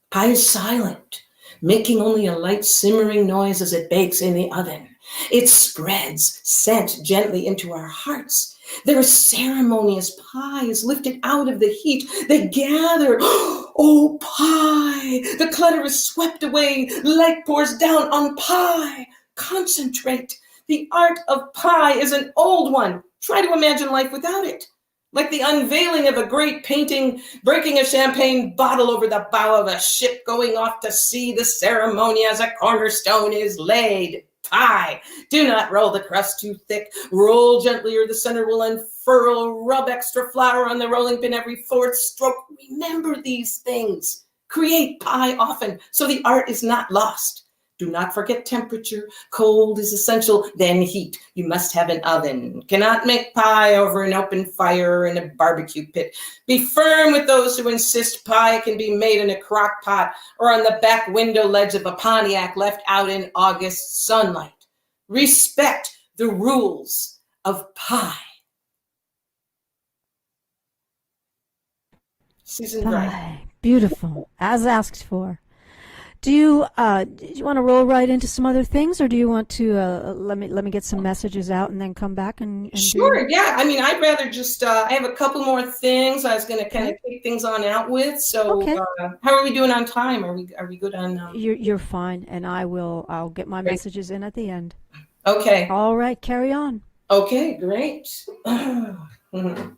Pie is silent, making only a light simmering noise as it bakes in the oven. It spreads scent gently into our hearts. There is ceremony as pie is lifted out of the heat. They gather. Oh, pie! The clutter is swept away. Light pours down on pie. Concentrate. The art of pie is an old one. Try to imagine life without it. Like the unveiling of a great painting, breaking a champagne bottle over the bow of a ship going off to sea, the ceremony as a cornerstone is laid. Pie. Do not roll the crust too thick. Roll gently or the center will unfurl. Rub extra flour on the rolling pin every fourth stroke. Remember these things. Create pie often so the art is not lost. Do not forget temperature. Cold is essential, then heat. You must have an oven. Cannot make pie over an open fire or in a barbecue pit. Be firm with those who insist pie can be made in a crock pot or on the back window ledge of a Pontiac left out in August sunlight. Respect the rules of pie. Susan Bright. Pie. Beautiful, as asked for. Do you want to roll right into some other things, or do you want to let me get some messages out and then come back and Sure, yeah. I mean, I'd rather just I have a couple more things I was going to kind of kick things on out with. So, Okay. How are we doing on time? Are we good on? You're fine, and I'll get my Great. messages in at the end. Okay. All right, carry on. Okay, great. Mhm.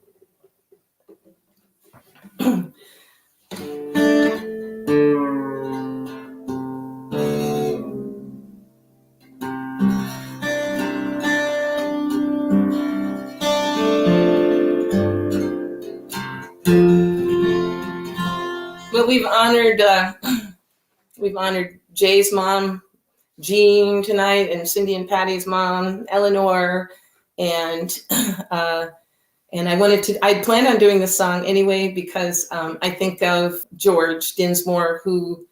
Well, we've honored Jay's mom, Jean, tonight, and Cindy and Patty's mom, Eleanor, and I planned on doing this song anyway because I think of George Dinsmore, who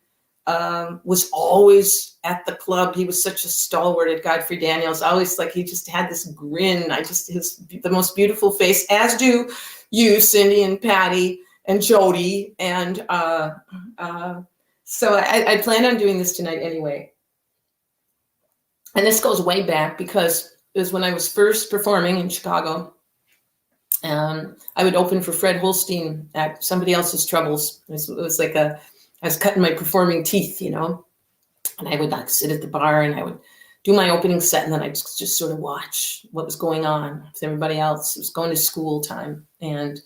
was always at the club. He was such a stalwart at Godfrey Daniels. Always like he just had this grin. The most beautiful face, as do you, Cindy and Patty and Jody. And so I plan on doing this tonight anyway. And this goes way back because it was when I was first performing in Chicago. I would open for Fred Holstein at Somebody Else's Troubles. It was like I was cutting my performing teeth, you know, and I would like sit at the bar and I would do my opening set, and then I'd just sort of watch what was going on with everybody else. It was going to school time. And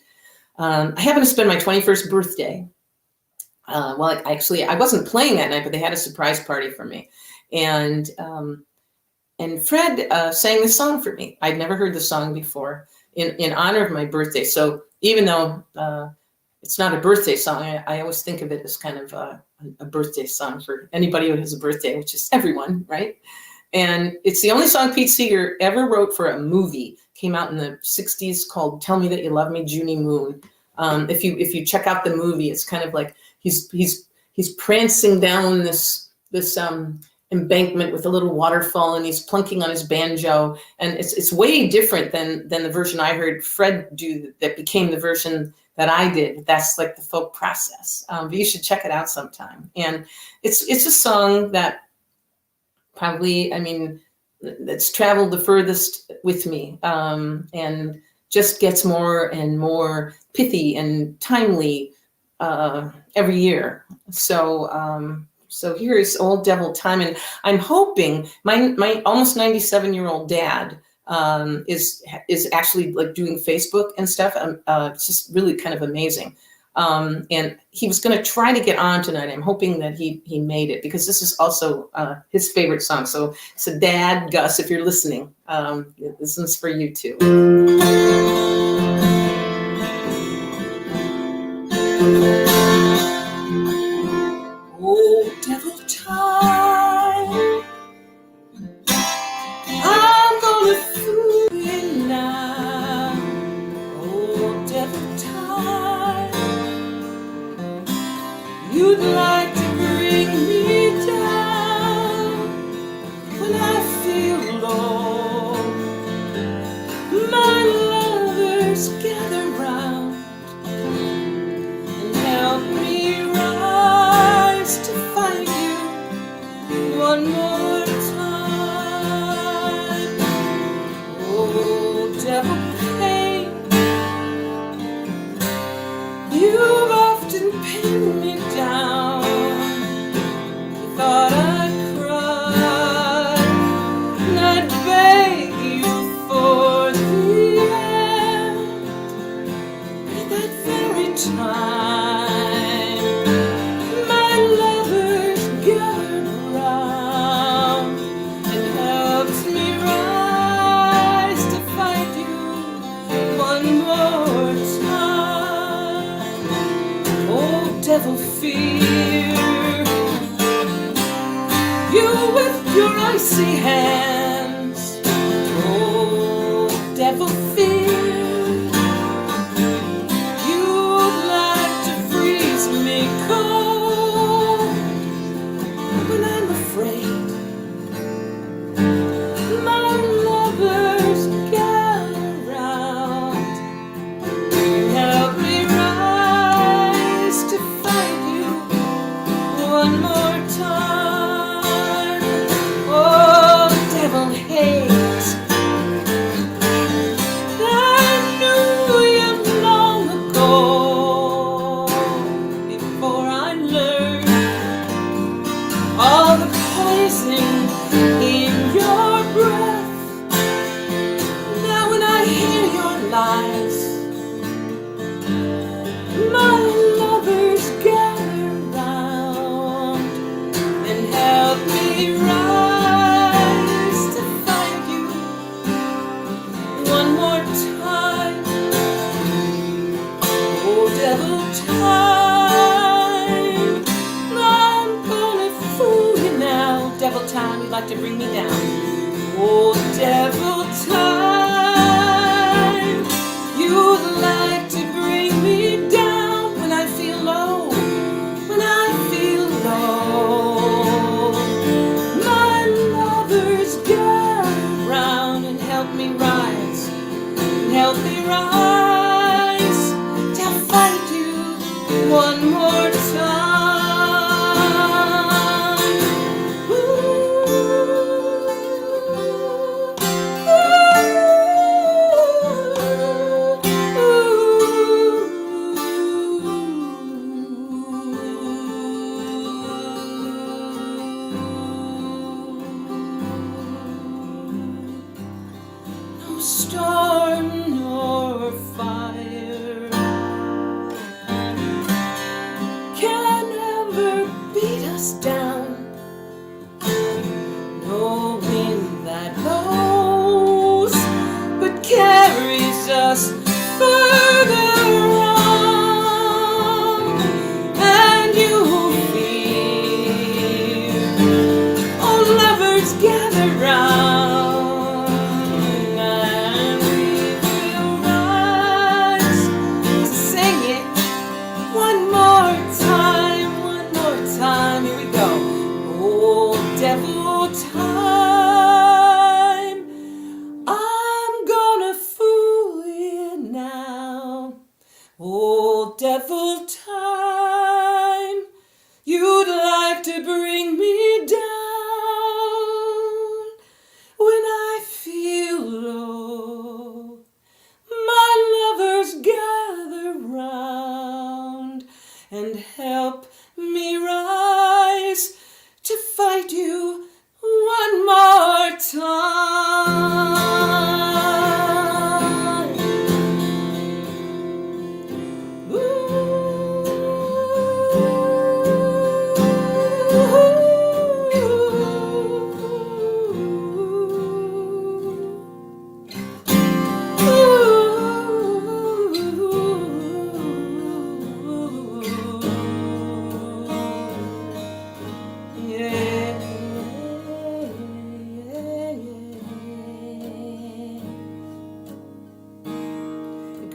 I happened to spend my 21st birthday. Well, actually, I wasn't playing that night, but they had a surprise party for me. And Fred sang this song for me. I'd never heard the song before in honor of my birthday. So even though it's not a birthday song, I always think of it as kind of a birthday song for anybody who has a birthday, which is everyone, right? And it's the only song Pete Seeger ever wrote for a movie. Came out in the 60s called Tell Me That You Love Me, Junie Moon. If you check out the movie, it's kind of like he's prancing down this embankment with a little waterfall, and he's plunking on his banjo, and it's way different than the version I heard Fred do that became the version that I did. That's like the folk process. But you should check it out sometime. And it's a song that probably, I mean, that's traveled the furthest with me, and just gets more and more pithy and timely every year. So here's Old Devil Time, and I'm hoping my almost 97-year-old dad is actually like doing Facebook and stuff. It's just really kind of amazing. And he was going to try to get on tonight. I'm hoping that he made it, because this is also his favorite song. So Dad, Gus, if you're listening, this one's for you too. Oh, devil time, I'm gonna fool you now. Oh, devil time, you'd like to bring me down when I feel low. My lovers gather round and help me rise to find you one more time. Oh, devil pain, you've often pinned me down. You thought I'd cry, and I'd beg you for the end. At that very time, my lovers gathered around and helped me rise to fight you one more time. Oh, devil fear, you with your icy hands. Oh, devil fear, you'd like to freeze me cold when I'm afraid. My lovers gather round and help me rise to fight you one more time. Oh, devil hate, I knew you long ago, before I learned all the poison in your breath. Now when I hear your lies, my lovers gather round and help me rise to find you one more time. Oh, devil time, I'm gonna fool you now. Devil time, you'd like to bring me down. Oh, devil time, you'd like to bring me down when I feel low, when I feel low. My lovers gather round and help me rise, to fight you one more time. No storm nor fire can ever beat us down. No wind that blows but carries us further on. And you fear, oh lovers gather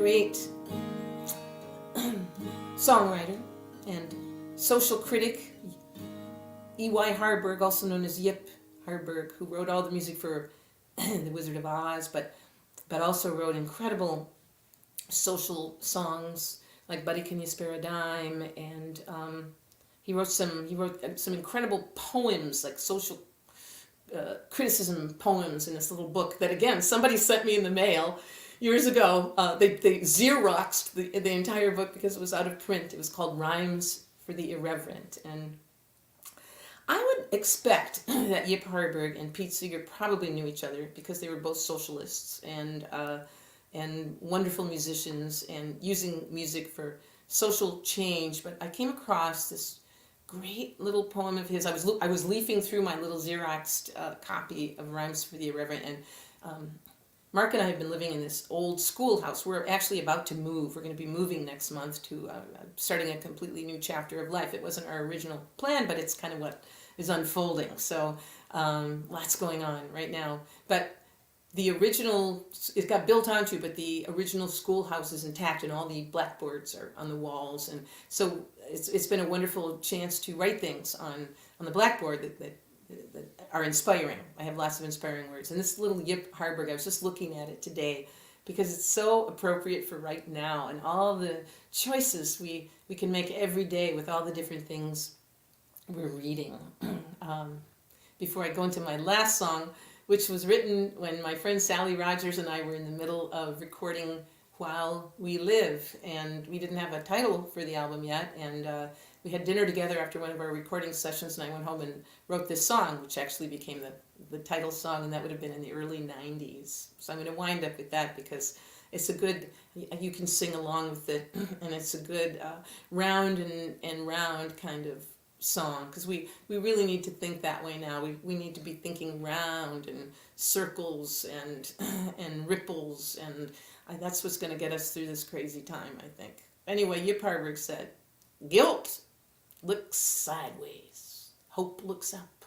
great songwriter and social critic, E.Y. Harburg, also known as Yip Harburg, who wrote all the music for The Wizard of Oz, but also wrote incredible social songs like Buddy, Can You Spare a Dime? And he wrote some incredible poems, like social criticism poems, in this little book that, again, somebody sent me in the mail years ago. They Xeroxed the entire book because it was out of print. It was called Rhymes for the Irreverent. And I would expect that Yip Harburg and Pete Seeger probably knew each other because they were both socialists and wonderful musicians and using music for social change. But I came across this great little poem of his. I was leafing through my little Xeroxed copy of Rhymes for the Irreverent, and Mark and I have been living in this old schoolhouse. We're actually about to move. We're going to be moving next month to starting a completely new chapter of life. It wasn't our original plan, but it's kind of what is unfolding. So lots going on right now. But the original, it got built onto, but the original schoolhouse is intact and all the blackboards are on the walls. And so it's been a wonderful chance to write things on the blackboard that are inspiring. I have lots of inspiring words. And this little Yip Harburg, I was just looking at it today because it's so appropriate for right now and all the choices we can make every day with all the different things we're reading. Before I go into my last song, which was written when my friend Sally Rogers and I were in the middle of recording While We Live, and we didn't have a title for the album yet, and we had dinner together after one of our recording sessions, and I went home and wrote this song, which actually became the title song, and that would have been in the early 90s. So I'm going to wind up with that because it's a good, you can sing along with it, and it's a good round and round kind of song, because we really need to think that way now. We need to be thinking round and circles and ripples, and that's what's going to get us through this crazy time, I think. Anyway, Yip Harburg said, "Guilt looks sideways, hope looks up,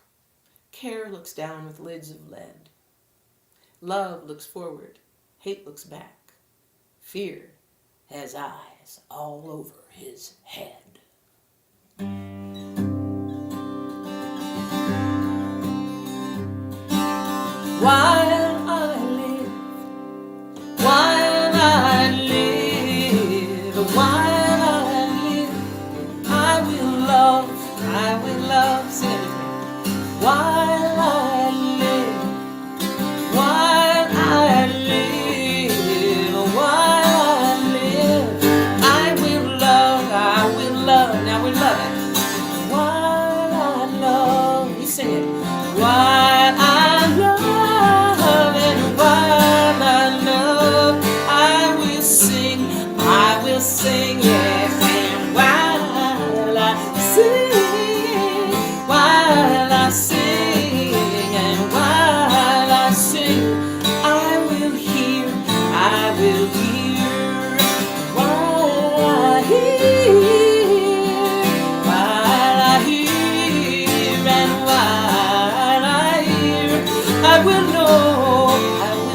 care looks down with lids of lead, love looks forward, hate looks back, fear has eyes all over his head." While I live, while I live, while I live, I will love, sing it with me. While I live, while I live, while I live, I will love, now we're loving. While I love, you sing it. While I love, sing, yes, and while I sing, and while I sing, I will hear, while I hear, and while I hear, I will know, and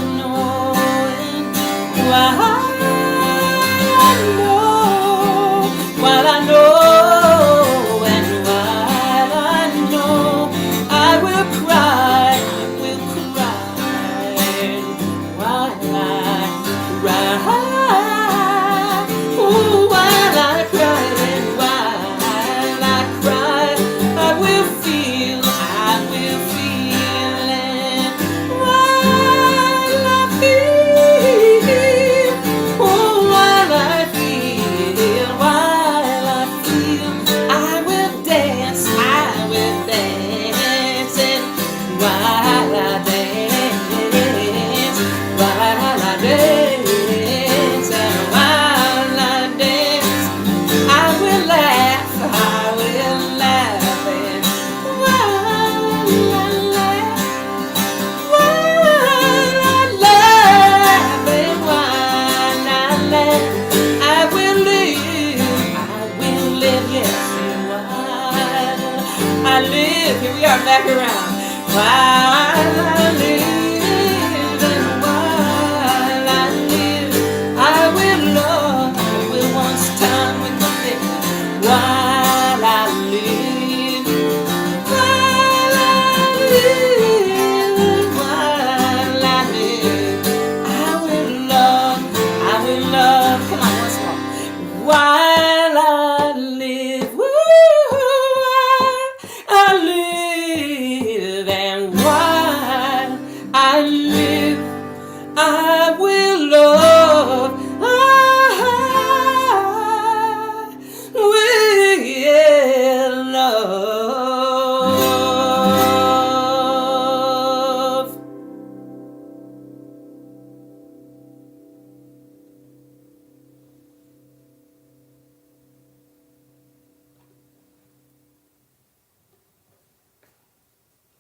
while back around. While I live, and while I live, I will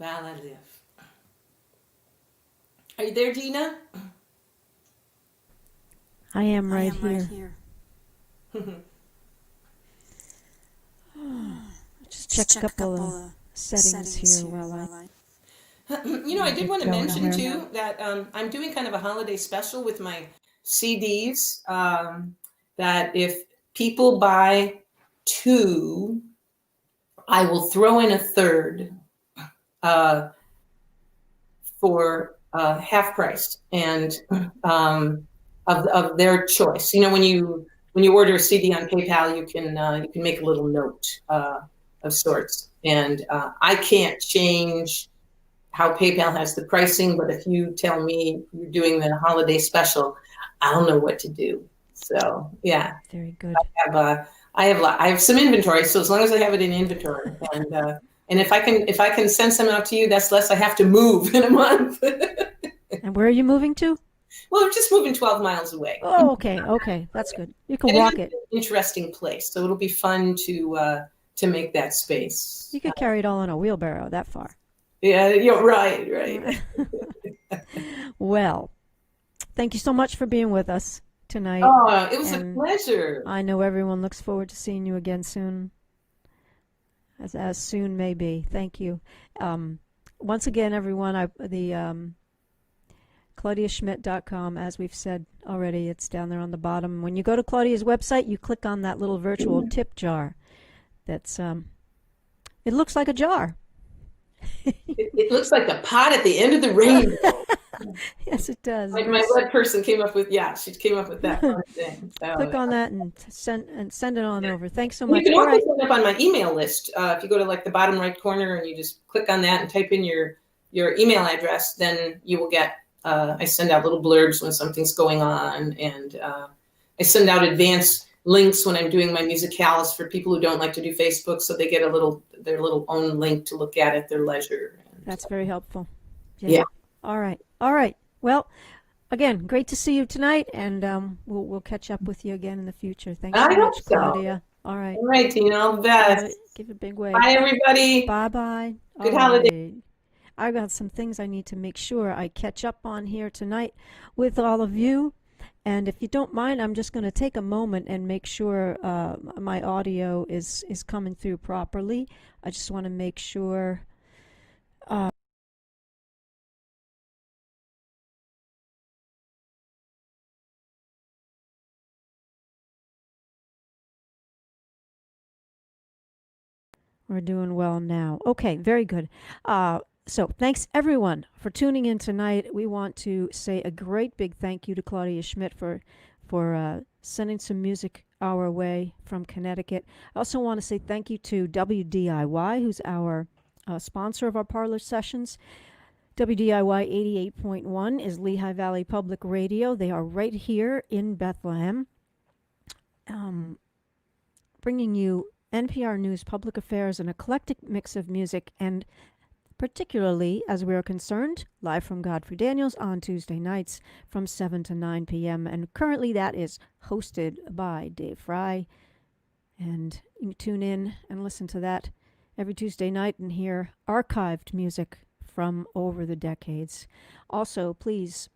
while I live. Are you there, Dina? I am right here. Just check a couple of settings here while I I did want to going mention here. too that I'm doing kind of a holiday special with my CDs. That if people buy 2, I will throw in a third for half price and of their choice. When you order a CD on PayPal, you can make a little note of sorts. And I can't change how PayPal has the pricing, but if you tell me you're doing the holiday special, I'll know what to do. So yeah, Very good. I have some inventory, so as long as I have it in inventory, and if I can send some out to you, that's less I have to move in a month. And where are you moving to? Well, we're just moving 12 miles away. Oh, okay, that's good. You can And walk it's it. an interesting place, so it'll be fun to make that space. You could carry it all in a wheelbarrow that far. Yeah, you're right. Well, thank you so much for being with us tonight. Oh, it was a And pleasure. I know everyone looks forward to seeing you again soon, as soon may be. Thank you. Once again, everyone, the ClaudiaSchmidt.com, as we've said already, it's down there on the bottom. When you go to Claudia's website, you click on that little virtual tip jar. That's it looks like a jar. It looks like the pot at the end of the rainbow. Yes, it does. My web person came up with she came up with that fun thing. So, Click on that and send it on over. Thanks so you much. can All also right. sign up on my email list. If you go to like the bottom right corner and you just click on that and type in your email address, then you will get. I send out little blurbs when something's going on, and I send out advance links when I'm doing my musicalis for people who don't like to do Facebook, so they get their little own link to look at their leisure. That's very helpful. Yeah. All right. Well, again, great to see you tonight, and we'll catch up with you again in the future. Thanks so I much, hope so. Claudia. All right. All right, Tina, all the best. Give it a big wave. Bye, everybody. Bye-bye. Good All holiday. right. I've got some things I need to make sure I catch up on here tonight with all of you. And if you don't mind, I'm just going to take a moment and make sure my audio is coming through properly. I just want to make sure. We're doing well now. Okay, very good. So thanks everyone for tuning in tonight. We want to say a great big thank you to Claudia Schmidt for sending some music our way from Connecticut. I also want to say thank you to WDIY, who's our sponsor of our Parlour sessions. WDIY 88.1 is Lehigh Valley Public Radio. They are right here in Bethlehem, bringing you NPR News, public affairs, an eclectic mix of music, and particularly, as we are concerned, live from Godfrey Daniels on Tuesday nights from 7 to 9 p.m. And currently that is hosted by Dave Fry. And you can tune in and listen to that every Tuesday night and hear archived music from over the decades. Also, please,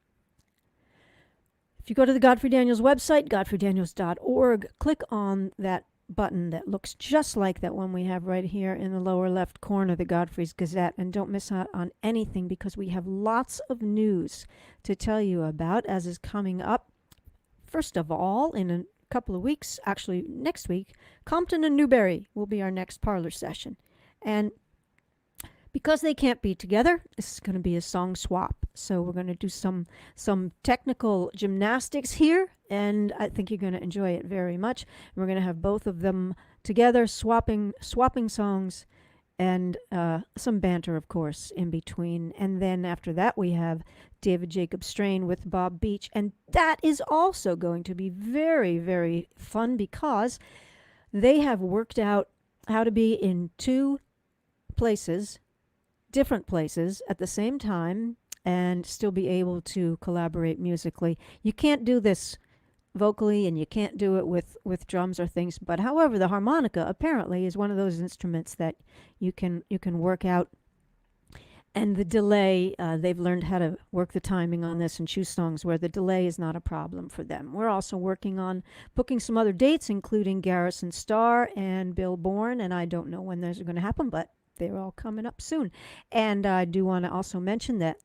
if you go to the Godfrey Daniels website, godfreydaniels.org, click on that button that looks just like that one we have right here in the lower left corner, the Godfrey's Gazette, and don't miss out on anything because we have lots of news to tell you about as is coming up. First of all, in a couple of weeks, actually next week, Compton and Newberry will be our next Parlour session. And because they can't be together, this is going to be a song swap. So we're going to do some technical gymnastics here, and I think you're going to enjoy it very much. We're going to have both of them together, swapping songs, and some banter, of course, in between. And then after that, we have David Jacob Strain with Bob Beach, and that is also going to be very, very fun because they have worked out how to be in two places, different places at the same time, and still be able to collaborate musically. You can't do this vocally, and you can't do it with drums or things, but however, the harmonica apparently is one of those instruments that you can work out And the delay, they've learned how to work the timing on this and choose songs where the delay is not a problem for them. We're also working on booking some other dates, including Garrison Starr and Bill Bourne, and I don't know when those are going to happen, but they're all coming up soon. And I do want to also mention that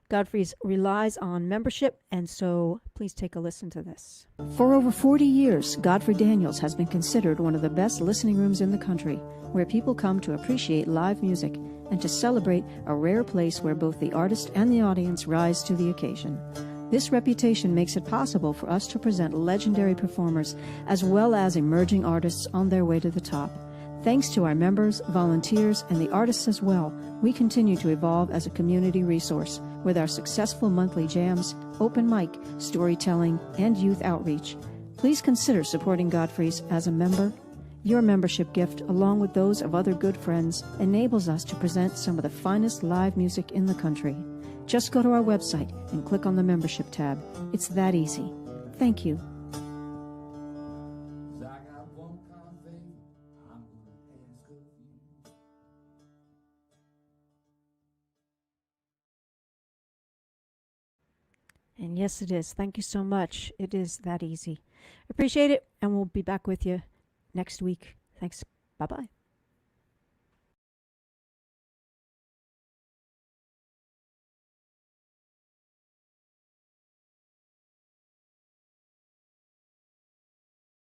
Godfrey's relies on membership, and so please take a listen to this. For over 40 years, Godfrey Daniels has been considered one of the best listening rooms in the country, where people come to appreciate live music and to celebrate a rare place where both the artist and the audience rise to the occasion. This reputation makes it possible for us to present legendary performers as well as emerging artists on their way to the top. Thanks to our members, volunteers, and the artists as well, we continue to evolve as a community resource with our successful monthly jams, open mic, storytelling, and youth outreach. Please consider supporting Godfrey's as a member. Your membership gift, along with those of other good friends, enables us to present some of the finest live music in the country. Just go to our website and click on the membership tab. It's that easy. Thank you. And yes, it is. Thank you so much. It is that easy. Appreciate it, and we'll be back with you next week. Thanks. Bye-bye.